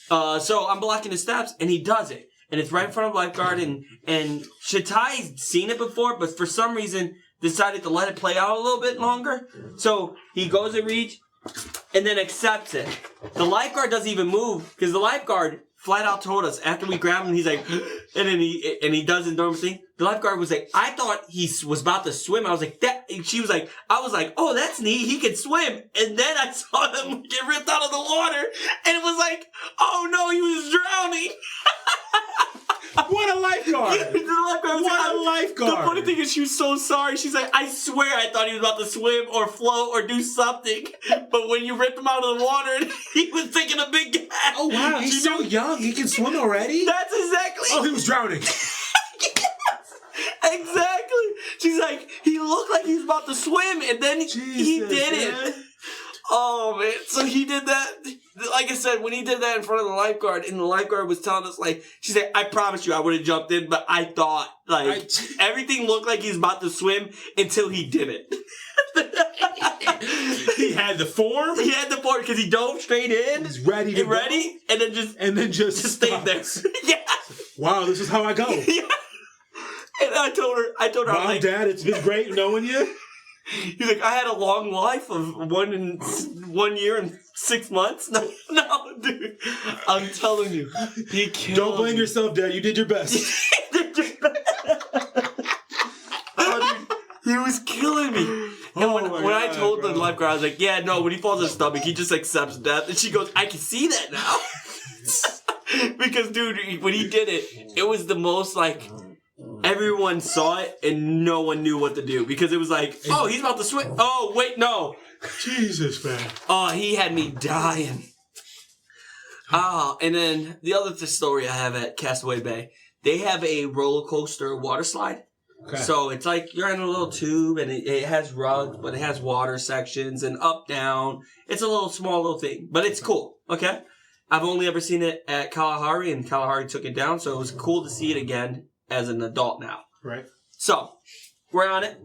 So I'm blocking the steps, and he does it. And it's right in front of the lifeguard, and Shatai's seen it before, but for some reason decided to let it play out a little bit longer. So he goes to reach and then accepts it. The lifeguard doesn't even move because the lifeguard flat out told us after we grabbed him, he's like, and then he does his normal thing. The lifeguard was like, I thought he was about to swim. I was like, I was like, oh, that's neat. He can swim. And then I saw him get ripped out of the water, and it was like, oh no, he was drowning. What a lifeguard! What a lifeguard! The funny thing is, she was so sorry. She's like, I swear I thought he was about to swim or float or do something. But when you ripped him out of the water, he was taking a big gap. Oh wow, he's so young. He can swim already? That's exactly. Oh, he was drowning. Exactly. She's like, he looked like he was about to swim, and then he did it. Oh, man. So he did that. Like I said, when he did that in front of the lifeguard, and the lifeguard was telling us, like, she said, I promise you I would have jumped in, but I thought, like, everything looked like he was about to swim until he did it. He had the form. He had the form because he dove straight in. He's ready to go. And then just stayed there. Yeah. Wow, this is how I go. Yeah. And I told her, Mom, like, Dad, it's been great knowing you. He's like, I had a long life of 1 year and 6 months. No, dude. I'm telling you. He killed Don't blame yourself, Dad. You did your best. Oh, dude. He was killing me. And when I told the lifeguard, I was like, yeah, no, when he falls on his stomach, he just accepts death. And she goes, I can see that now. Because, dude, when he did it, it was the most, like... Everyone saw it and no one knew what to do because it was like, oh, he's about to swim. Oh, wait, no. Jesus, man. Oh, he had me dying. Oh, and then the other story I have at Castaway Bay, they have a roller coaster water slide. Okay. So it's like you're in a little tube and it has rugs, but it has water sections and up, down. It's a small little thing, but it's cool. Okay. I've only ever seen it at Kalahari, and Kalahari took it down, so it was cool to see it again as an adult now. Right. So, we're on it.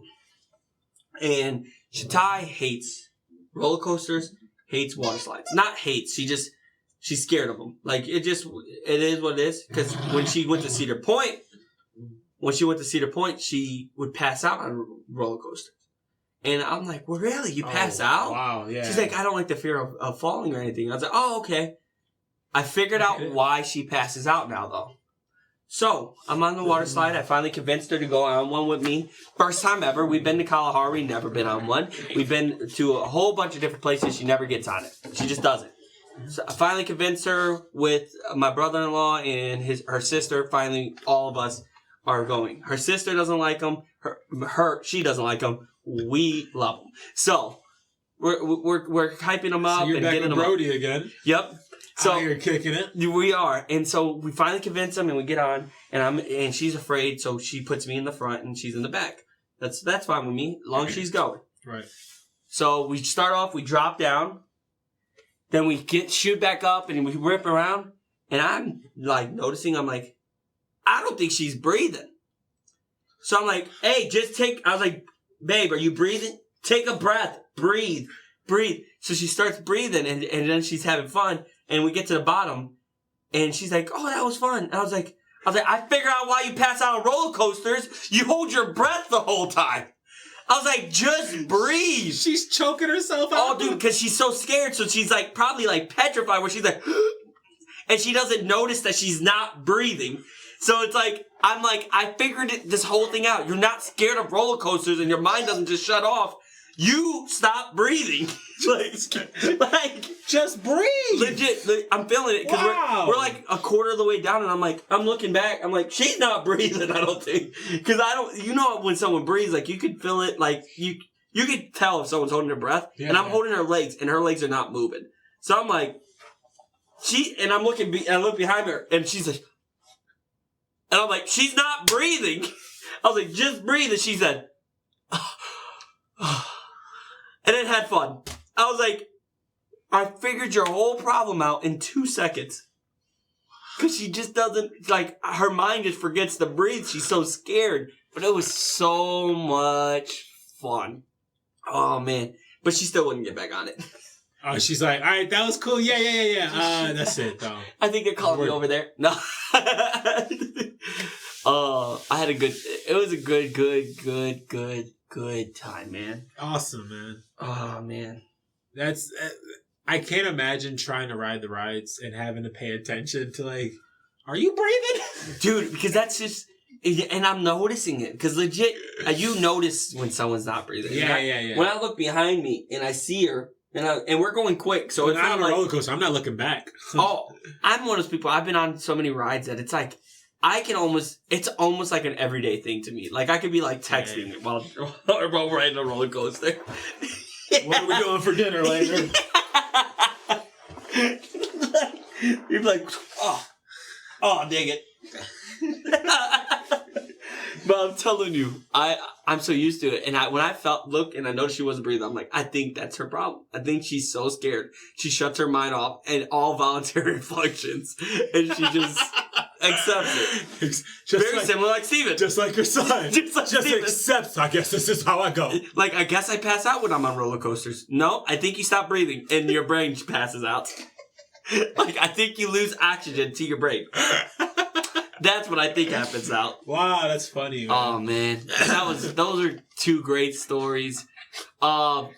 And Shatai hates roller coasters, hates water slides. Not hates, she's scared of them. Like, it is what it is. Because when she went to Cedar Point, she would pass out on roller coasters. And I'm like, well, really? You pass out? Wow, yeah. She's like, I don't like the fear of falling or anything. I was like, oh, okay. I figured out why she passes out now, though. So, I'm on the water slide. I finally convinced her to go on one with me. First time ever. We've been to Kalahari, never been on one. We've been to a whole bunch of different places. She never gets on it. She just doesn't. So I finally convinced her with my brother-in-law and her sister. Finally, all of us are going. Her sister doesn't like them. She doesn't like them. We love them. So, we're hyping them up. So you're and back getting with them Brody up. Again. Yep. So you're kicking it. We are, and so we finally convince them, and we get on, and she's afraid, so she puts me in the front, and she's in the back. That's fine with me, as long as she's going. Right. So we start off, we drop down, then we shoot back up, and we rip around, and I'm like noticing, I'm like, I don't think she's breathing. So I'm like, hey, I was like, babe, are you breathing? Take a breath, breathe. So she starts breathing, and then she's having fun. And we get to the bottom, and she's like, oh, that was fun. And I was like, I figure out why you pass out on roller coasters. You hold your breath the whole time. I was like, just breathe. She's choking herself out. Oh, dude, because she's so scared. So she's like, probably like petrified where she's like, and she doesn't notice that she's not breathing. So it's like, I'm like, I figured this whole thing out. You're not scared of roller coasters and your mind doesn't just shut off. You stop breathing. like, just breathe. Legit, I'm feeling it because we're like a quarter of the way down, and I'm looking back. I'm like, she's not breathing. I don't think because when someone breathes, like you could feel it. Like you could tell if someone's holding their breath, and I'm holding her legs, and her legs are not moving. So I'm like, I'm looking, and I look behind her, and she's like, and I'm like, she's not breathing. I was like, just breathe, and she said, and then had fun. I was like, I figured your whole problem out in 2 seconds. Because she just doesn't, like, her mind just forgets to breathe. She's so scared. But it was so much fun. Oh, man. But she still wouldn't get back on it. Oh, she's like, all right, that was cool. Yeah. That's it, though. I think they're calling me over there. No. I had it was a good time, man. Awesome, man. Oh, man. That's, I can't imagine trying to ride the rides and having to pay attention to, like, are you breathing? Dude, because that's just, and I'm noticing it. Because legit, you notice when someone's not breathing. Yeah. When I look behind me and I see her, and we're going quick, so it's not not on a like, roller coaster. I'm not looking back. Oh, I'm one of those people. I've been on so many rides that it's like, it's almost like an everyday thing to me. Like, I could be like texting while riding a roller coaster. What are we doing for dinner later? You're like, oh, dang it. But I'm telling you, I'm so used to it. And when I look and I noticed she wasn't breathing, I'm like, I think that's her problem. I think she's so scared. She shuts her mind off and all voluntary functions. And she just accepts it. Very similar like Steven. Just like your son. Just accepts, I guess this is how I go. Like, I guess I pass out when I'm on roller coasters. No, I think you stop breathing and your brain passes out. Like, I think you lose oxygen to your brain. That's what I think happens out. Wow, that's funny, man. Oh, man. Those are 2 great stories. My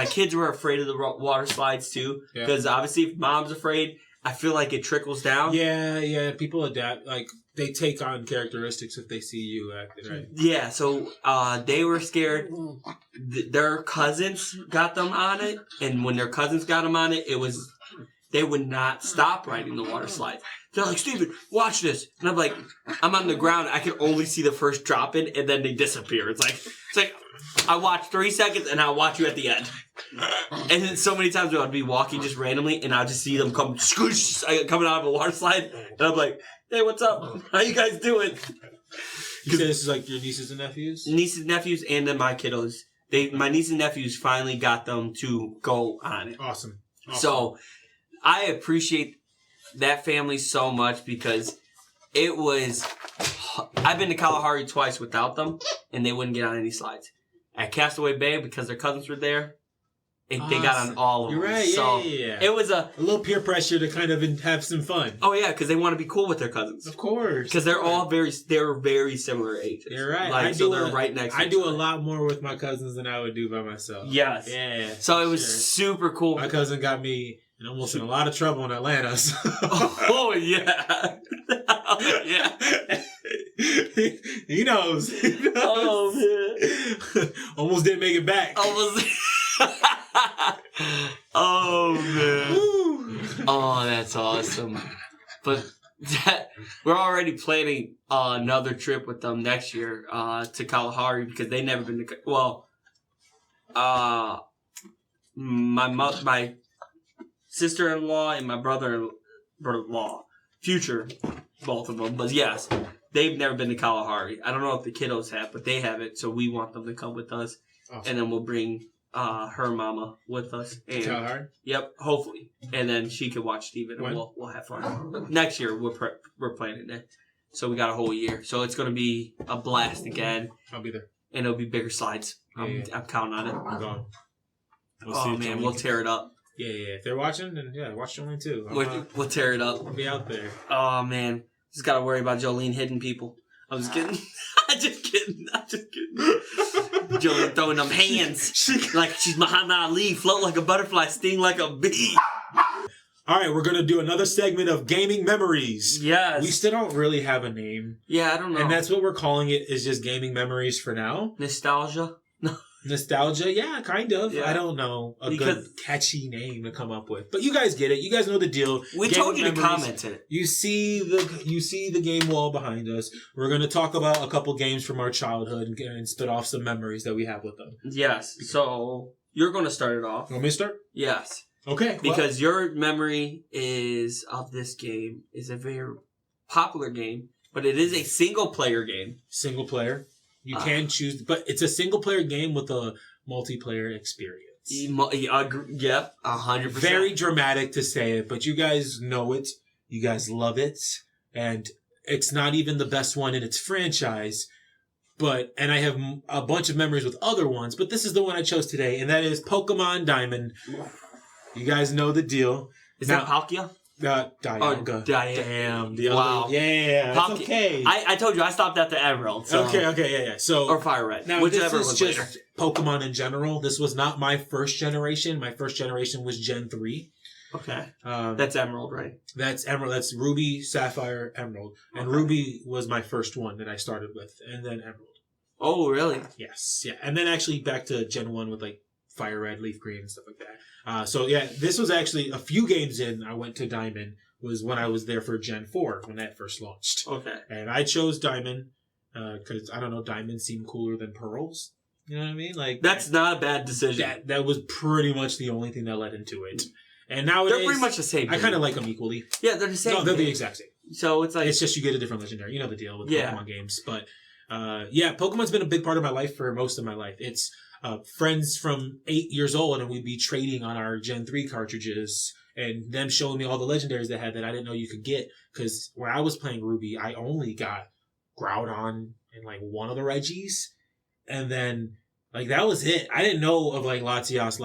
kids were afraid of the water slides, too. Because obviously, if mom's afraid, I feel like it trickles down. Yeah. People adapt. Like, they take on characteristics if they see you acting right. Yeah, so they were scared. Their cousins got them on it. And when their cousins got them on it, they would not stop riding the water slides. They're like, Steven, watch this. And I'm like, I'm on the ground. I can only see the first drop in, and then they disappear. It's like I watch 3 seconds, and I'll watch you at the end. And then so many times I'd be walking just randomly, and I'll just see them come scoosh, coming out of a water slide. And I'm like, hey, what's up? How you guys doing? You say this is like your nieces and nephews? Nieces and nephews, and then my kiddos. My nieces and nephews finally got them to go on it. Awesome. So I appreciate that family so much because it was... I've been to Kalahari twice without them, and they wouldn't get on any slides. At Castaway Bay, because their cousins were there, they got on all of them. You're right, so yeah. It was a little peer pressure to kind of have some fun. Oh, yeah, because they want to be cool with their cousins. Of course. Because they're very similar ages. You're right. Like, they're right next to each I do other. a lot more with my cousins than I would do by myself. Yes. Yeah. So it was super cool. My cousin got me almost in a lot of trouble in Atlanta. So. Oh, yeah. Yeah. He knows. Oh, man. Almost didn't make it back. Oh, man. Oh, that's awesome. But we're already planning another trip with them next year to Kalahari because they've never been to... Well, my sister-in-law and my brother-in-law, future, both of them, but yes, they've never been to Kalahari. I don't know if the kiddos have, but they have it, so we want them to come with us, awesome. And then we'll bring her mama with us. And, Kalahari? Yep, hopefully, and then she can watch Steven, and we'll have fun. Next year, we're planning it, so we got a whole year, so it's going to be a blast again. I'll be there. And it'll be bigger slides. I'm counting on it. I'm going. We'll tear it up. Yeah. If they're watching, then watch Jolene too. We'll tear it up. I'll be out there. Oh, man. Just got to worry about Jolene hitting people. I'm just kidding. I'm just kidding. Jolene throwing them hands like she's Muhammad Ali, float like a butterfly, sting like a bee. All right, we're going to do another segment of gaming memories. Yes. We still don't really have a name. Yeah, I don't know. And that's what we're calling it, is just gaming memories for now. Nostalgia? No. Nostalgia? Yeah, kind of. Yeah. I don't know a good catchy name to come up with. But you guys get it. You guys know the deal. We told you to comment it. You see the game wall behind us. We're going to talk about a couple games from our childhood and spit off some memories that we have with them. Yes. So, you're going to start it off. You want me to start? Yes. Okay. Because your memory of this game is a very popular game, but it is a single player game. Single player. You can choose, but it's a single player game with a multiplayer experience. Yep, 100%. Very dramatic to say it, but you guys know it. You guys love it. And it's not even the best one in its franchise. And I have a bunch of memories with other ones, but this is the one I chose today, and that is Pokemon Diamond. You guys know the deal. Is that Palkia? Dialga. Damn. Wow. Yeah, it's okay. I told you, I stopped at the Emerald. So. Okay, yeah. So, or Fire Red. Now, whichever this is was just later. Pokemon in general. This was not my first generation. My first generation was Gen 3. Okay. That's Emerald, right? That's Emerald. That's Ruby, Sapphire, Emerald. And Ruby was my first one that I started with. And then Emerald. Oh, really? Yes. Yeah. And then actually back to Gen 1 with like Fire Red, Leaf Green, and stuff like that. So yeah, this was actually a few games in. I went to Diamond was when I was there for Gen 4 when that first launched. Okay. And I chose Diamond because I don't know, Diamond seemed cooler than Pearls. You know what I mean? Like that's not a bad decision. That was pretty much the only thing that led into it. And nowadays, they're pretty much the same. I kind of like them equally. Yeah, they're the same. No, they're the exact same. So it's like it's just you get a different legendary. You know the deal with Pokemon games, but Pokemon's been a big part of my life for most of my life. It's friends from 8 years old, and we'd be trading on our Gen 3 cartridges, and them showing me all the legendaries they had that I didn't know you could get. Because when I was playing Ruby, I only got Groudon and like one of the Reggies, and then like that was it. I didn't know of like Latios.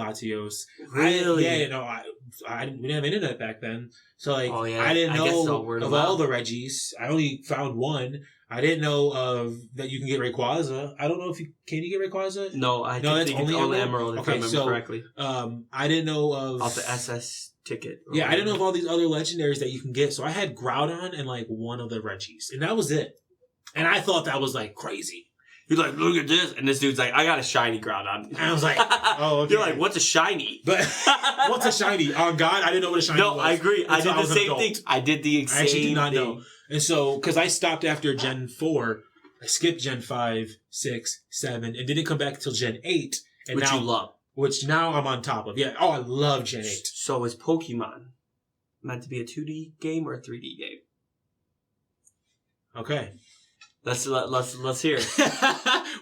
Really? We didn't have internet back then, so like I didn't know of all the Reggies. I only found one. I didn't know of that you can get Rayquaza. I don't know if you can get Rayquaza. No, that's only Emerald. If I remember correctly. I didn't know of off the SS ticket. Yeah, I didn't know of all these other legendaries that you can get. So I had Groudon and like one of the Reggies, and that was it. And I thought that was like crazy. He's like, look at this, and this dude's like, I got a shiny Groudon. And I was like, oh, okay. You're like, what's a shiny? But what's a shiny? Oh God, I didn't know what a shiny was. No, I agree. I did the same thing. I did the same thing. I actually did not know. And so, because I stopped after Gen 4, I skipped Gen 5, 6, 7, and didn't come back until Gen 8. And which you love. Which now I'm on top of. Yeah. Oh, I love Gen 8. So is Pokemon meant to be a 2D game or a 3D game? Okay. Let's hear it.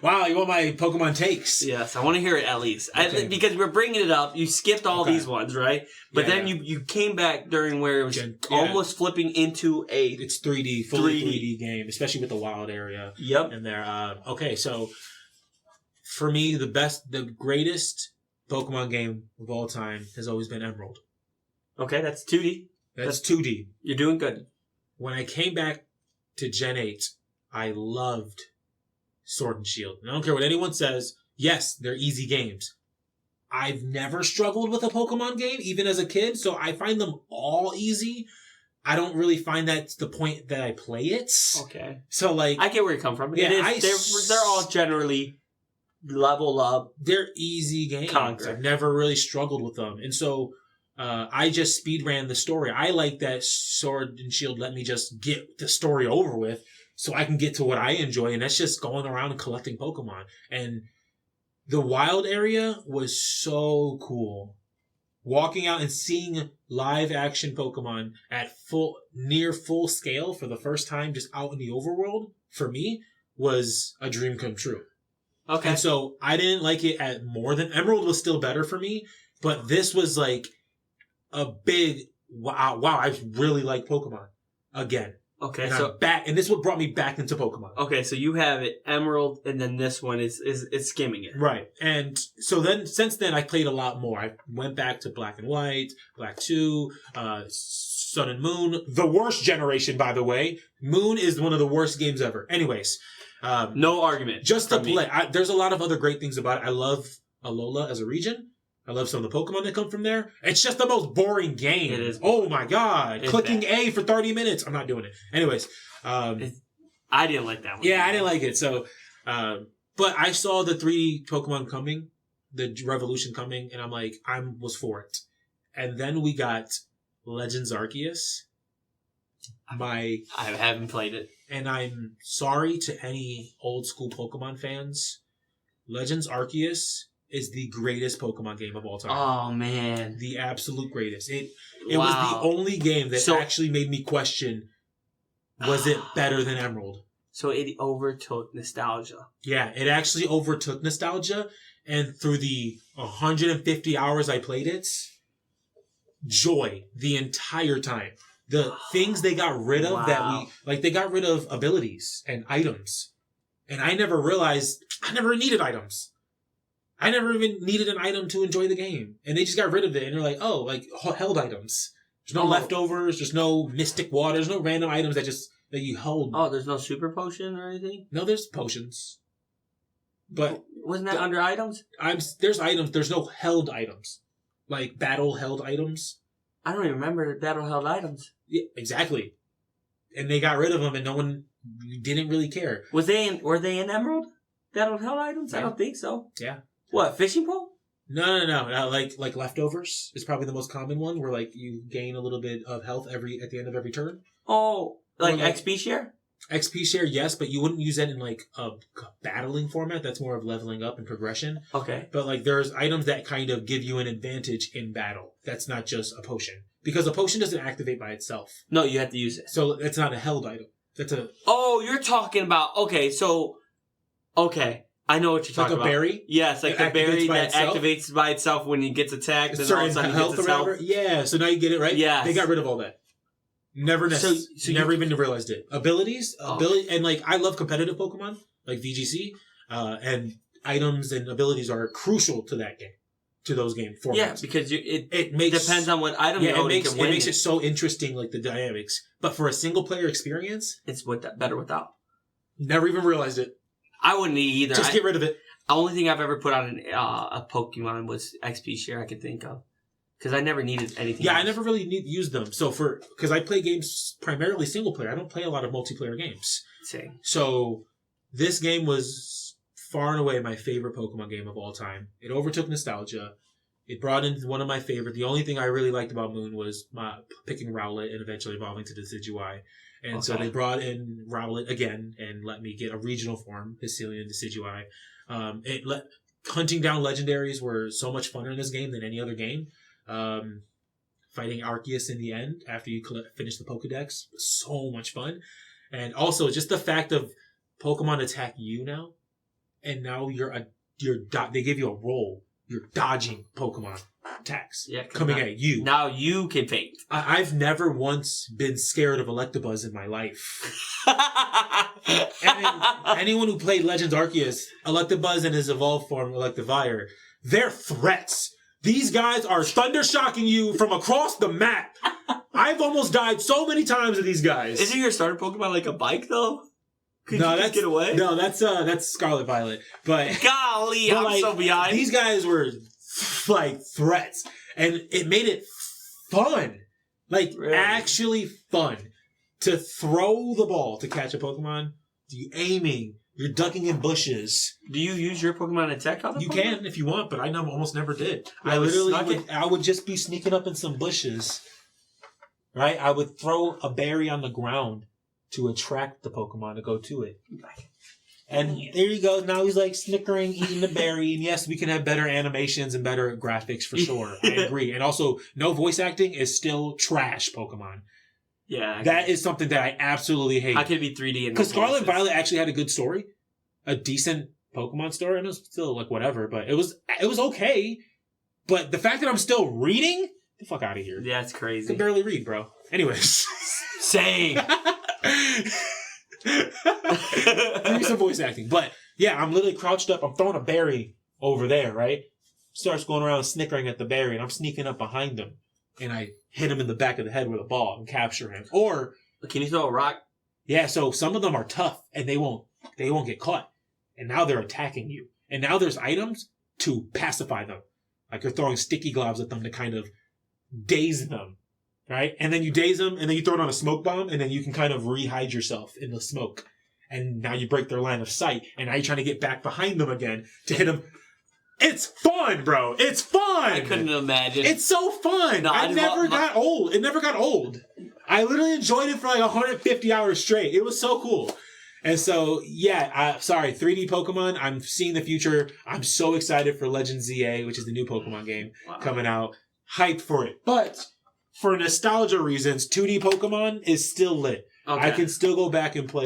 Wow, you want my Pokemon takes? Yes, I want to hear it at least. Okay. Because we're bringing it up. You skipped all these ones, right? But then you came back during where it was almost flipping into it's 3D, fully 3D game, especially with the wild area. Yep. And there. Okay, so for me, the greatest Pokemon game of all time has always been Emerald. Okay, that's 2D. That's 2D. You're doing good. When I came back to Gen 8, I loved Sword and Shield. And I don't care what anyone says. Yes, they're easy games. I've never struggled with a Pokemon game, even as a kid, so I find them all easy. I don't really find that's the point that I play it. Okay. So, like... I get where you come from. Yeah, they're all generally level up. They're easy games. Conquer. I've never really struggled with them. And so... I just speed ran the story. I like that Sword and Shield let me just get the story over with so I can get to what I enjoy, and that's just going around and collecting Pokemon. And the wild area was so cool. Walking out and seeing live action Pokemon at near full scale for the first time just out in the overworld, for me, was a dream come true. Okay. And so I didn't like it at more than... Emerald was still better for me, but this was like... a big wow! I really like Pokemon again. Okay, and this is what brought me back into Pokemon. Okay, so you have it Emerald, and then this one is skimming it. Right, and so then since then I played a lot more. I went back to Black and White, Black 2, Sun and Moon. The worst generation, by the way. Moon is one of the worst games ever. Anyways, no argument. Just to play. There's a lot of other great things about it. I love Alola as a region. I love some of the Pokemon that come from there. It's just the most boring game. It is. Oh my God. Clicking A for 30 minutes. I'm not doing it. Anyways. I didn't like that one. Yeah, I didn't like it. So, but I saw the 3D Pokemon coming, the revolution coming, and I'm like, I was for it. And then we got Legends Arceus. I haven't played it. And I'm sorry to any old school Pokemon fans. Legends Arceus is the greatest Pokemon game of all time. Oh, man. The absolute greatest. It was the only game that actually made me question, was it better than Emerald? So it overtook nostalgia. Yeah, it actually overtook nostalgia. And through the 150 hours I played it, joy the entire time. The things they got rid of they got rid of abilities and items. And I never realized I never needed items. I never even needed an item to enjoy the game. And they just got rid of it. And you're like, oh, like held items. There's no leftovers. There's no mystic water. There's no random items that you hold. Oh, there's no super potion or anything? No, there's potions. But wasn't that under items? There's items. There's no held items. Like battle held items. I don't even remember the battle held items. Yeah, exactly. And they got rid of them and no one didn't really care. Were they in Emerald? Battle held items? Yeah. I don't think so. Yeah. What, fishing pole? No. Like leftovers is probably the most common one where like you gain a little bit of health at the end of every turn. Oh, like XP share? XP share, yes, but you wouldn't use that in like a battling format. That's more of leveling up and progression. Okay. But like there's items that kind of give you an advantage in battle. That's not just a potion. Because a potion doesn't activate by itself. No, you have to use it. So it's not a held item. That's a... Oh, you're talking about... Okay, so... Okay. I know what you're talking about. Like a berry? Yes, like a berry that activates by itself when it gets attacked. And all of a sudden health or whatever. Yeah, so now you get it, right? Yeah. They got rid of all that. Never even realized it. Abilities, and like I love competitive Pokemon, like VGC, and items and abilities are crucial to that game, to those game formats. Yeah, because it depends on what item you're holding. It makes it so interesting, like the dynamics. But for a single player experience, it's better without. Never even realized it. I wouldn't either. Just get rid of it. The only thing I've ever put on a Pokemon was XP share I could think of. Because I never needed anything else. I never really used them. So because I play games primarily single player. I don't play a lot of multiplayer games. Same. So this game was far and away my favorite Pokemon game of all time. It overtook nostalgia. It brought in one of my favorite. The only thing I really liked about Moon was my picking Rowlet and eventually evolving to Decidueye. And so they brought in Rowlet again and let me get a regional form, Hisuian Decidueye. Hunting down legendaries were so much funner in this game than any other game. Fighting Arceus in the end after you finish the Pokedex was so much fun. And also just the fact of Pokemon attack you now, and now they give you a roll. You're dodging Pokemon attacks coming at you. Now you can faint. I've never once been scared of Electabuzz in my life. Anyone who played Legends Arceus, Electabuzz and his evolved form, Electivire, they're threats. These guys are thunder shocking you from across the map. I've almost died so many times with these guys. Isn't your starter Pokemon like a bike though? Could you just get away? No, that's Scarlet Violet. But golly, I'm so behind. These guys were like threats, and it made it fun. Like really? Actually fun to throw the ball to catch a Pokemon. You aiming. You're ducking in bushes. Do you use your Pokemon attack on the You can if you want, but I almost never did. I would just be sneaking up in some bushes. Right? I would throw a berry on the ground to attract the Pokemon to go to it. And there you go. Now he's like snickering, eating the berry. And yes, we can have better animations and better graphics for sure. I agree. And also, no voice acting is still trash Pokemon. Yeah. That is something that I absolutely hate. How can it be 3D? Because Scarlet Violet actually had a good story. A decent Pokemon story. And it was still like whatever. But it was okay. But the fact that I'm still reading? Get the fuck out of here. Yeah, it's crazy. I can barely read, bro. Anyways. Same. Give me some voice acting. But yeah, I'm literally crouched up. I'm throwing a berry over there, right? Starts going around snickering at the berry, and I'm sneaking up behind him. And I hit him in the back of the head with a ball and capture him. Or can you throw a rock? Yeah, so some of them are tough and they won't get caught. And now they're attacking you. And now there's items to pacify them. Like you're throwing sticky gloves at them to kind of daze them. Right? And then you daze them, and then you throw it on a smoke bomb, and then you can kind of re-hide yourself in the smoke. And now you break their line of sight, and now you're trying to get back behind them again to hit them. It's fun, bro. It's fun. I couldn't imagine. It's so fun. No, It never got old. I literally enjoyed it for like 150 hours straight. It was so cool. And so, yeah, 3D Pokemon, I'm seeing the future. I'm so excited for Legends ZA, which is the new Pokemon game coming out. Hyped for it. But for nostalgia reasons, 2D Pokemon is still lit. Okay. I can still go back and play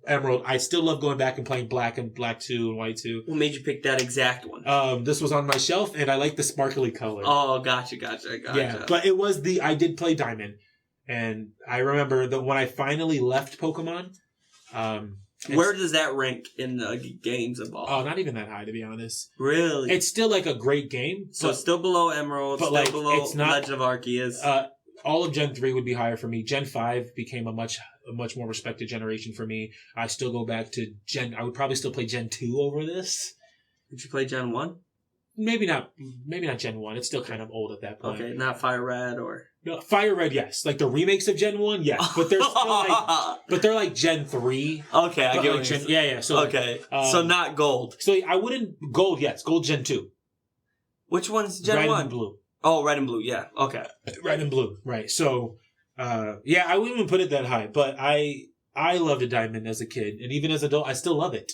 Emerald. I still love going back and playing Black and Black 2 and White 2. What made you pick that exact one? This was on my shelf, and I like the sparkly color. Oh, gotcha. Yeah, but it was I did play Diamond, and I remember that when I finally left Pokemon. Where does that rank in the games of all? Oh, not even that high, to be honest. Really? It's still like a great game. So it's still below Emerald, but still like, below it's not, Legend of Arceus. All of Gen 3 would be higher for me. Gen 5 became a much more respected generation for me. I still go back to I would probably still play Gen 2 over this. Did you play Gen 1? Maybe not Gen 1. It's still kind of old at that point. Okay, not Fire Red or... No, Fire Red, yes. Like the remakes of Gen 1, yes. But they're still like Gen 3. Okay, I get what you're saying. Yeah. So okay, so not Gold. So I wouldn't... Gold, yes. Gold Gen 2. Which one's Gen 1? Red and Blue. Oh, Red and Blue, yeah. Okay. Red and Blue, right. So, yeah, I wouldn't even put it that high. But I loved a Diamond as a kid. And even as an adult, I still love it.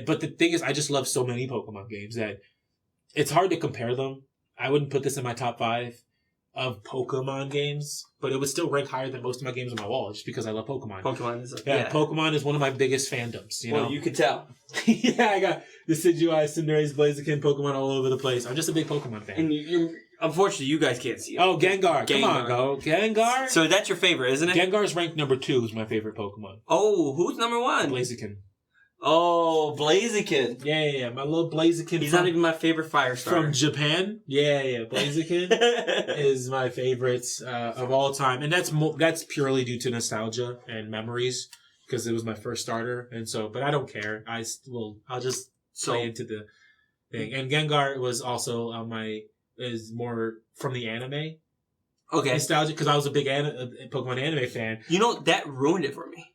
But the thing is, I just love so many Pokemon games that it's hard to compare them. I wouldn't put this in my top 5 of Pokemon games, but it would still rank higher than most of my games on my wall just because I love Pokemon. Pokemon is one of my biggest fandoms, you know? You could tell. Yeah, I got Decidueye, Cinderace, Blaziken, Pokemon all over the place. I'm just a big Pokemon fan. And unfortunately, you guys can't see it. Oh, Gengar. Come on, go. Gengar? So that's your favorite, isn't it? Gengar's ranked number 2 is my favorite Pokemon. Oh, who's number 1? Blaziken. Oh, Blaziken. Yeah. My little Blaziken. He's not even my favorite fire starter. From Japan? Yeah. Blaziken is my favorite of all time. And that's purely due to nostalgia and memories because it was my first starter. And so, but I don't care. I'll just play into the thing. And Gengar was also is more from the anime. Okay. Nostalgia because I was a big Pokemon anime fan. You know, that ruined it for me.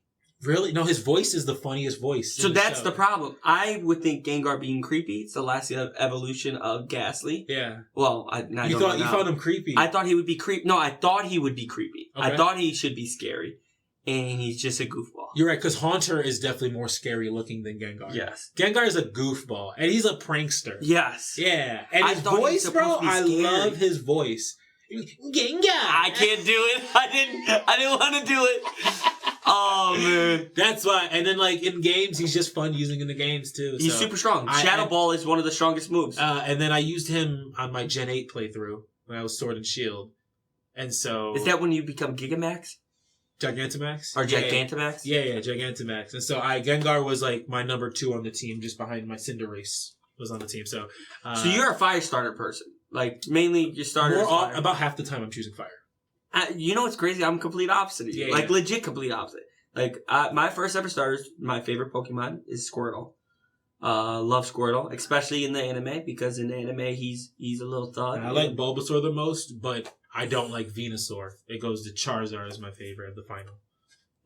Really? No, his voice is the funniest voice. So that's the problem. I would think Gengar being creepy. It's the last evolution of Ghastly. Yeah. Well, you found him creepy. I thought he would be creepy. No, I thought he would be creepy. Okay. I thought he should be scary. And he's just a goofball. You're right, because Haunter is definitely more scary looking than Gengar. Yes. Gengar is a goofball, and he's a prankster. Yes. Yeah. And his voice, bro, I love his voice. Gengar! I can't do it. I didn't want to do it. Oh, man. That's why. And then, like, in games, he's just fun using in the games, too. He's super strong. Shadow Ball is one of the strongest moves. And then I used him on my Gen 8 playthrough when I was Sword and Shield. And so... Is that when you become Gigamax? Gigantamax? Or Gigantamax? Yeah, Gigantamax. And so Gengar was, like, my number 2 on the team, just behind my Cinderace was on the team. So you're a fire starter person. Like, mainly your starter is fire. About half the time I'm choosing fire. You know what's crazy? I'm complete opposite of you. Legit complete opposite. Like, my first ever starters, my favorite Pokemon is Squirtle. Love Squirtle, especially in the anime, because in the anime, he's a little thug. I like Bulbasaur the most, but I don't like Venusaur. It goes to Charizard as my favorite of the final.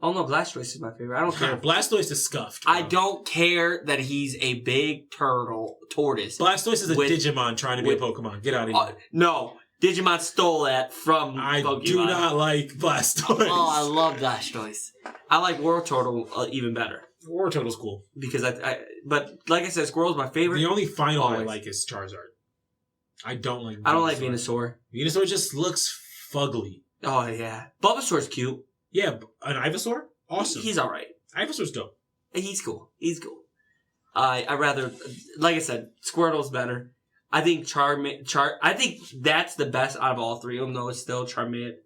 Oh no, Blastoise is my favorite. I don't care. Blastoise is scuffed, bro. I don't care that he's a big tortoise. Blastoise is a Digimon trying to be a Pokemon. Get out of here. No. Digimon stole that from Pokemon. Do not like Blastoise. Oh, I love Blastoise. I like Wartortle even better. Wartortle's cool. Because but like I said, Squirrel's my favorite. The only final I like is Charizard. I don't like Venusaur. I don't like Venusaur. Venusaur just looks fugly. Oh, yeah. Bulbasaur's cute. Yeah, an Ivysaur? Awesome. He's alright. Ivysaur's dope. He's cool. I rather, like I said, Squirtle's better. I think I think that's the best out of all three of them, though. It's still Charmander,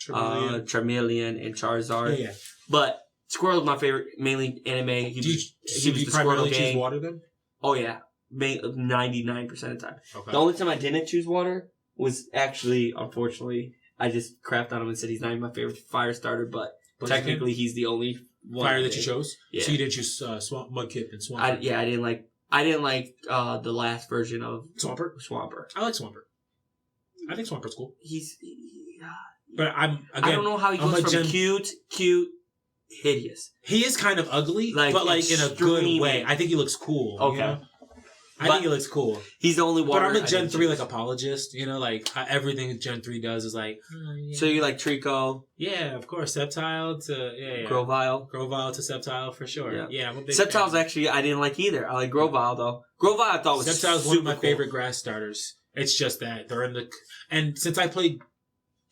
Charmeleon, and Charizard. Yeah. But Squirtle's my favorite, mainly anime. Do you primarily choose water then? Oh, yeah. 99% of the time. Okay. The only time I didn't choose water was actually, unfortunately, I just crapped on him and said he's not even my favorite fire starter, but technically he's the only one. Fire that you chose? Yeah. So you didn't choose Mudkip and Swampert? I didn't like the last version of Swampert. I like Swampert. I think Swampert's cool. But I don't know how he goes from cute, hideous. He is kind of ugly, but like in a good way. I think he looks cool. Okay. You know? I think he looks cool. He's the only one. But I'm a Gen 3 like apologist, you know, like everything Gen 3 does is like. So you like Trico? Yeah, of course. Sceptile to Grovyle to Sceptile for sure. Yeah, I'm a big Sceptile's fan. Actually I didn't like either. I like Grovyle though. Grovyle I thought was Sceptile's one of my favorite grass starters. It's just that they're in the and since I played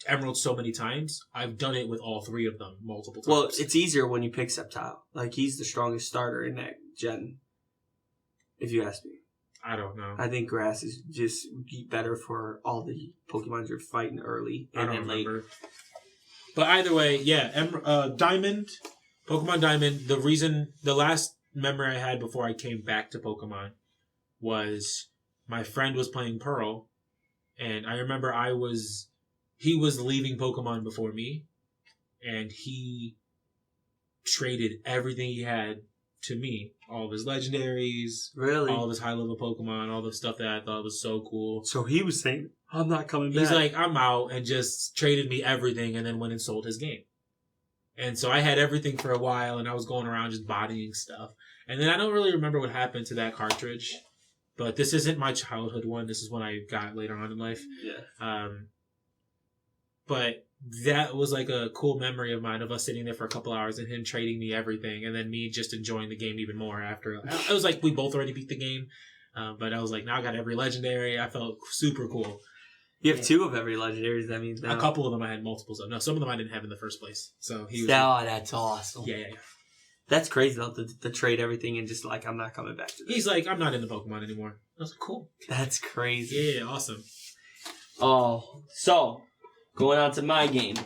Emerald so many times. I've done it with all 3 of them multiple times. Well, it's easier when you pick Sceptile. Like, he's the strongest starter in that gen, if you ask me. I don't know. I think Grass is just better for all the Pokemon you're fighting early and then late. But either way, yeah, Diamond, Pokemon Diamond, the last memory I had before I came back to Pokemon was my friend was playing Pearl, and I remember he was leaving Pokemon before me, and he traded everything he had to me. All of his legendaries. Really? All of his high-level Pokemon, all the stuff that I thought was so cool. So he was saying, I'm not coming back. He's like, I'm out, and just traded me everything, and then went and sold his game. And so I had everything for a while, and I was going around just bodying stuff. And then I don't really remember what happened to that cartridge, but this isn't my childhood one. This is one I got later on in life. Yeah. But that was like a cool memory of mine of us sitting there for a couple hours and him trading me everything, and then me just enjoying the game even more after. It was like we both already beat the game, but I was like, now I got every legendary. I felt super cool. You have 2 of every legendary. That means now. A couple of them I had multiples of. No, some of them I didn't have in the first place. So he was. Oh, that's awesome. Yeah. That's crazy though, to trade everything and just like, I'm not coming back to this. He's like, I'm not into Pokemon anymore. I was like, cool. That's crazy. Yeah, awesome. Oh, so going on to my game.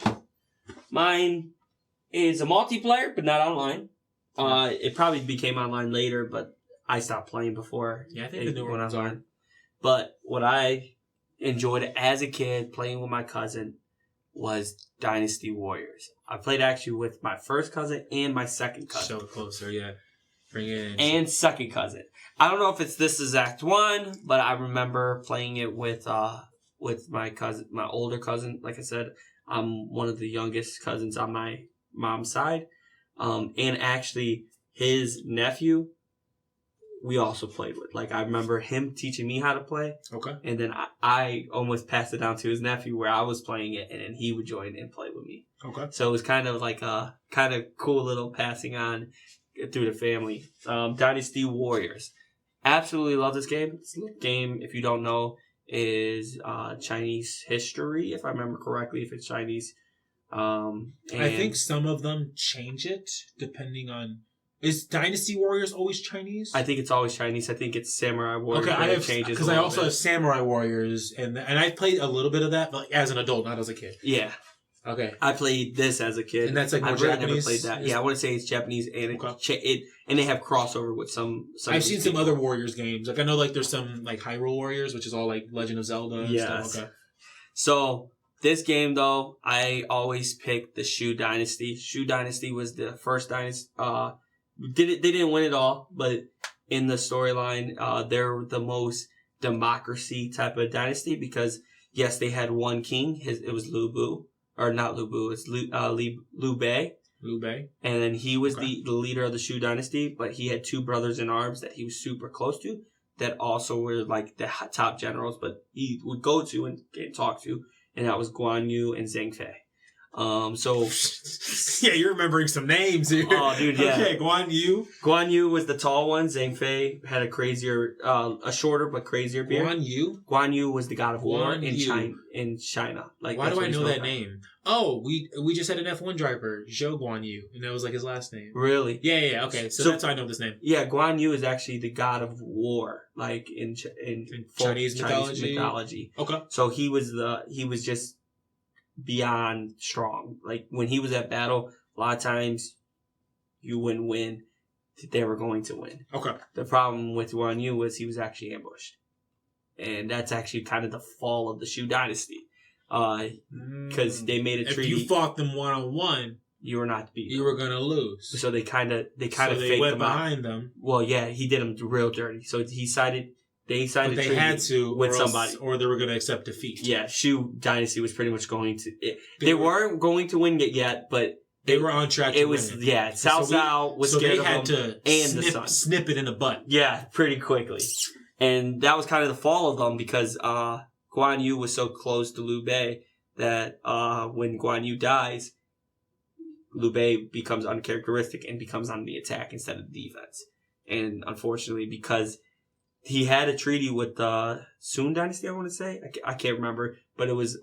Mine is a multiplayer, but not online. It probably became online later, but I stopped playing before. Yeah, I think the newer ones are. But what I enjoyed as a kid playing with my cousin was Dynasty Warriors. I played actually with my first cousin and my second cousin. Show it closer, yeah. Bring it in. And second cousin. I don't know if it's this exact one, but I remember playing it with my cousin, my older cousin. Like I said, I'm one of the youngest cousins on my mom's side. And actually his nephew, we also played with. Like, I remember him teaching me how to play. Okay. And then I almost passed it down to his nephew where I was playing it, and then he would join and play with me. Okay. So it was kind of like a kind of cool little passing on through the family. Dynasty Warriors. Absolutely love this game. This game, if you don't know, is Chinese history, if I remember correctly, if it's Chinese. I think some of them change it depending on... Is Dynasty Warriors always Chinese? I think it's always Chinese. I think it's Samurai Warriors. Okay, I have changes because I also have Samurai Warriors, and I played a little bit of that, but as an adult, not as a kid. Yeah. Okay. I played this as a kid, and that's like more I've really Japanese. Never played that. Yeah, I want to say it's Japanese, and and they have crossover with some. I've seen some other Warriors games. Like I know, like there's some like Hyrule Warriors, which is all like Legend of Zelda. And stuff. Okay. So this game though, I always picked the Shu Dynasty. Shu Dynasty was the first dynasty. They didn't win it all, but in the storyline, they're the most democracy type of dynasty because yes, they had one king. It was Lu Bu, or not Lu Bu. It's Liu Bei. Liu Bei. And then he was the leader of the Shu dynasty, but he had 2 brothers in arms that he was super close to that also were like the top generals, but he would go to and talk to, and that was Guan Yu and Zhang Fei. So yeah, you're remembering some names here. Oh, dude, yeah. Okay, Guan Yu. Guan Yu was the tall one. Zhang Fei had a shorter but crazier beard. Guan Yu. Guan Yu was the god of war in China. In China, like why do I know that name? Oh, we just had an F1 driver, Zhou Guan Yu, and that was like his last name. Really? Yeah. Okay, so that's how I know this name. Yeah, Guan Yu is actually the god of war, like in Chinese mythology. Okay. So he was just beyond strong. Like when he was at battle, a lot of times you wouldn't win. They were going to win. Okay. The problem with Guan Yu was he was actually ambushed, and that's actually kind of the fall of the Shu dynasty, because they made a treaty. If you fought them 1-on-1, you were not to beat. You were gonna lose. So they kind of so faked they went them behind out. them. Well, yeah, he did them real dirty. So he sided. They signed a treaty had to with somebody, or they were going to accept defeat. Yeah, Shu dynasty was pretty much going to. They weren't going to win it yet, but they were on track. It was Cao Cao was scared of them, and the sun. Snip it in the butt. Yeah, pretty quickly, and that was kind of the fall of them because Guan Yu was so close to Liu Bei that when Guan Yu dies, Liu Bei becomes uncharacteristic and becomes on the attack instead of defense, and unfortunately because he had a treaty with the Sung Dynasty, I want to say. I can't remember. but it was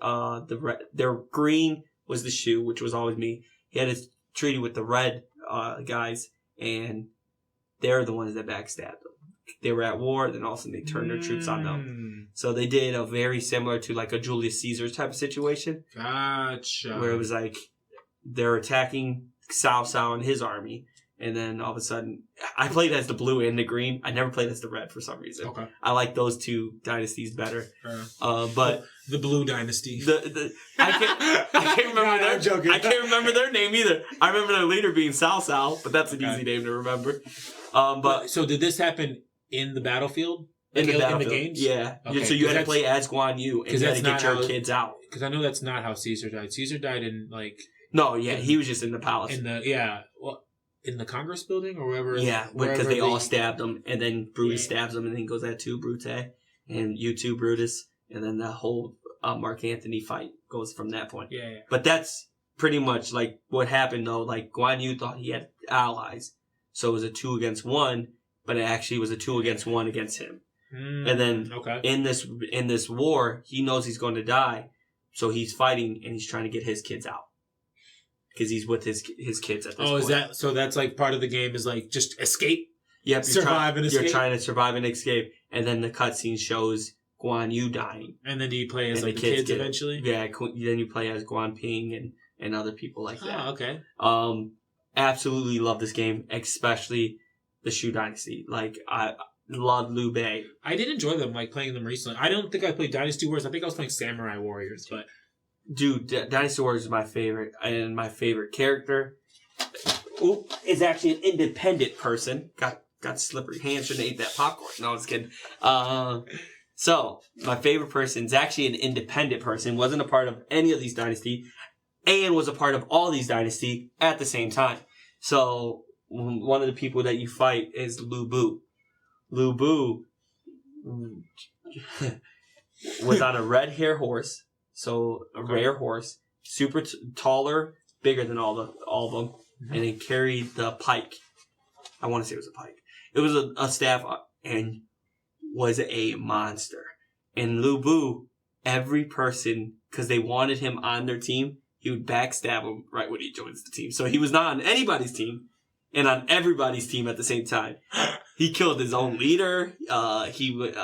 their green was the Shu, which was always me. He had his treaty with the red guys, and they're the ones that backstabbed them. They were at war, then all of a sudden they turned their troops on them. So they did a very similar to like a Julius Caesar type of situation. Gotcha. Where it was like they're attacking Cao Cao and his army, and then all of a sudden, I played as the blue and the green. I never played as the red for some reason. Okay. I like those two dynasties better. But the blue dynasty. I can't remember I can't remember their name either. I remember their leader being Cao Cao, but that's an easy name to remember. But so did this happen in the battlefield? In the games? Yeah. Okay, so you had to play as Guan Yu, and you had to get your kids out. Because I know that's not how Caesar died. Caesar died in like... No, yeah, he was just in the palace. In the Congress building or wherever. Yeah, because they all stabbed him, and then Brutus stabs him, and then goes at two Brute, and you two Brutus, and then the whole Mark Antony fight goes from that point. Yeah. But that's pretty much like what happened though. Like Guan Yu thought he had allies, so it was a 2 against 1, but it actually was a 2 against 1 against him. And then in this war, he knows he's going to die, so he's fighting and he's trying to get his kids out. Because he's with his kids at this point. Oh, is that... So that's like part of the game is like just escape? Yep. Survive and escape? You're trying to survive and escape. And then the cutscene shows Guan Yu dying. And then do you play as like the kids eventually? Yeah. Then you play as Guan Ping and other people like that. Oh, okay. Absolutely love this game, especially the Shu Dynasty. Like, I love Liu Bei. I did enjoy them, like playing them recently. I don't think I played Dynasty Wars. I think I was playing Samurai Warriors, but... Dude, Dynasty Warriors is my favorite, and my favorite character is actually an independent person. Got slippery hands, shouldn't have ate that popcorn. No, I was kidding. So, my favorite person is actually an independent person, wasn't a part of any of these dynasty, and was a part of all these dynasty at the same time. So, one of the people that you fight is Lu Bu. Lu Bu was on a red hair horse. So a rare horse, super taller, bigger than all of them, and he carried the pike. I want to say it was a pike. It was a staff, and was a monster. And Lu Bu, every person, because they wanted him on their team, he would backstab him right when he joins the team. So he was not on anybody's team, and on everybody's team at the same time. He killed his own leader. He would.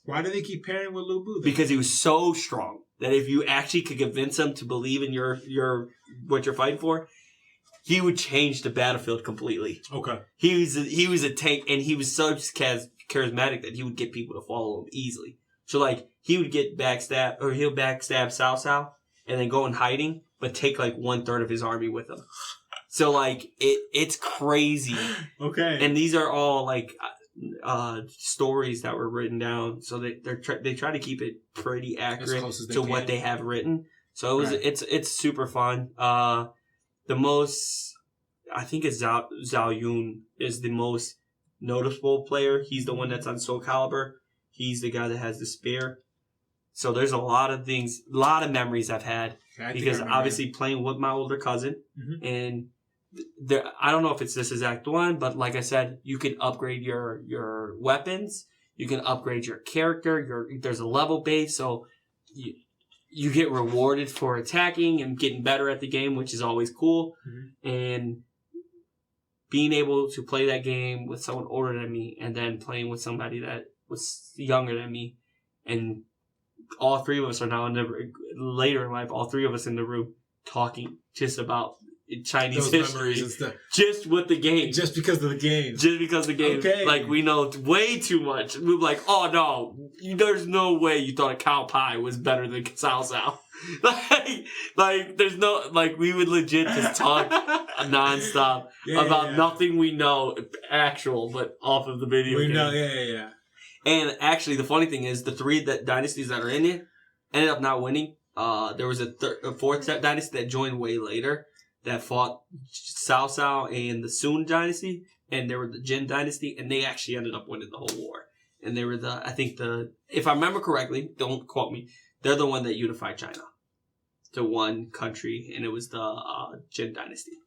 Why do they keep pairing with Lu Bu? Because he was so strong that if you actually could convince him to believe in your what you're fighting for, he would change the battlefield completely. Okay. He was a tank, and he was so charismatic that he would get people to follow him easily. So like he would get backstab, or he'll backstab Cao Cao, and then go in hiding, but take like 1/3 of his army with him. So like it's crazy. Okay. And these are all like stories that were written down, so they try to keep it pretty accurate to what they have written. So it was it's super fun. The most, I think it's Zhao Yun is the most noticeable player. He's the one that's on Soul Calibur. He's the guy that has the spear. So there's a lot of things, a lot of memories I've had because obviously playing with my older cousin, and there, I don't know if it's this exact one, but like I said, you can upgrade your weapons, you can upgrade your character. There's a level base, so you get rewarded for attacking and getting better at the game, which is always cool. And being able to play that game with someone older than me, and then playing with somebody that was younger than me, and all three of us are now later in life, all three of us in the room talking just about Chinese history, and stuff. Just with the game. Just because of the game. Just because of the game. Okay. Like, we know way too much. We're like, oh no, there's no way you thought a cow pie was better than Cao Cao. like, there's no, like, we would legit just talk nonstop about nothing we know actual, but off of the video game. Yeah. And actually, the funny thing is, the three dynasties that are in it ended up not winning. There was a fourth dynasty that joined way later that fought Cao Cao and the Sun dynasty, and they were the Jin dynasty, and they actually ended up winning the whole war. And they were if I remember correctly, don't quote me, they're the one that unified China to one country, and it was the Jin dynasty.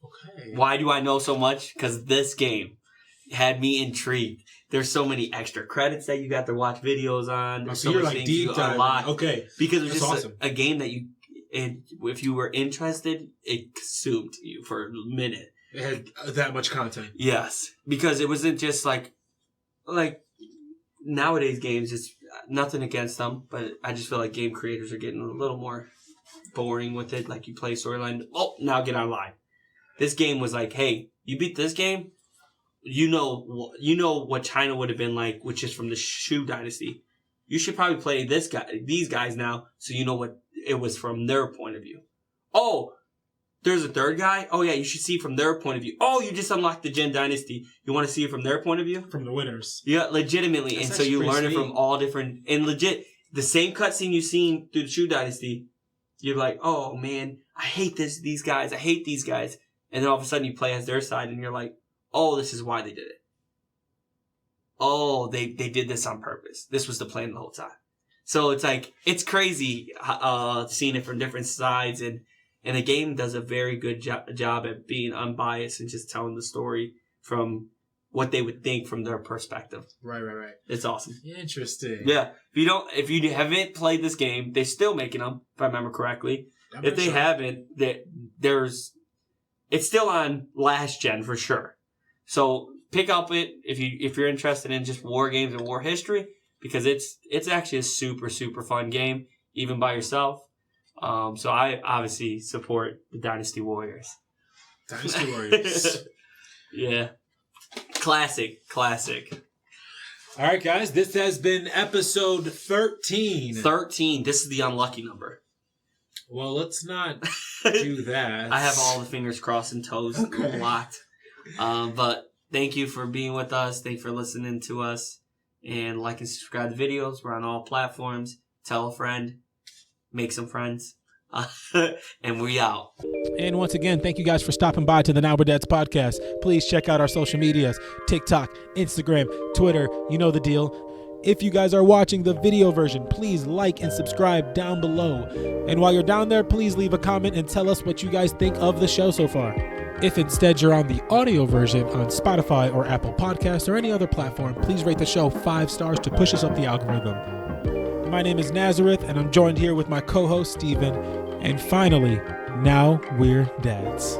Okay. Why do I know so much? Because this game had me intrigued. There's so many extra credits that you got to watch videos on. So you're like deep dive. Okay. Because it was That's just awesome. a game that if you were interested, it consumed you for a minute. It had that much content. Yes. Because it wasn't just like nowadays games, it's nothing against them, but I just feel like game creators are getting a little more boring with it. Like you play storyline, now get online. This game was like, hey, you beat this game, you know what China would have been like, which is from the Shu Dynasty. You should probably play these guys now, so you know what it was from their point of view. Oh, there's a third guy? Oh yeah, you should see from their point of view. Oh, you just unlocked the Jin Dynasty. You want to see it from their point of view? From the winners. Yeah, legitimately. That's and so you learn it from all different, and legit, the same cutscene you've seen through the Shu Dynasty, you're like, oh man, I hate these guys. I hate these guys. And then all of a sudden you play as their side and you're like, oh, this is why they did it. Oh, they did this on purpose. This was the plan the whole time. So it's like, it's crazy seeing it from different sides, and the game does a very good job at being unbiased and just telling the story from what they would think from their perspective. Right. It's awesome. Interesting. Yeah. If you haven't played this game, they're still making them, if I remember correctly. If they haven't, it's still on last gen for sure. So pick up it if you're interested in just war games and war history, because it's actually a super, super fun game, even by yourself. So I obviously support the Dynasty Warriors. Dynasty Warriors. Yeah. Classic. All right, guys. This has been episode 13. 13. This is the unlucky number. Well, let's not do that. I have all the fingers crossed and toes locked. But thank you for being with us. Thank you for listening to us. And like and subscribe to videos. We're on all platforms. Tell a friend. Make some friends. And we out. And once again, thank you guys for stopping by to the Now We're Dads podcast. Please check out our social medias. TikTok, Instagram, Twitter. You know the deal. If you guys are watching the video version, please like and subscribe down below. And while you're down there, please leave a comment and tell us what you guys think of the show so far. If instead you're on the audio version on Spotify or Apple Podcasts or any other platform, please rate the show 5 stars to push us up the algorithm. My name is Nazereth, and I'm joined here with my co-host, Steven. And finally, now we're dads.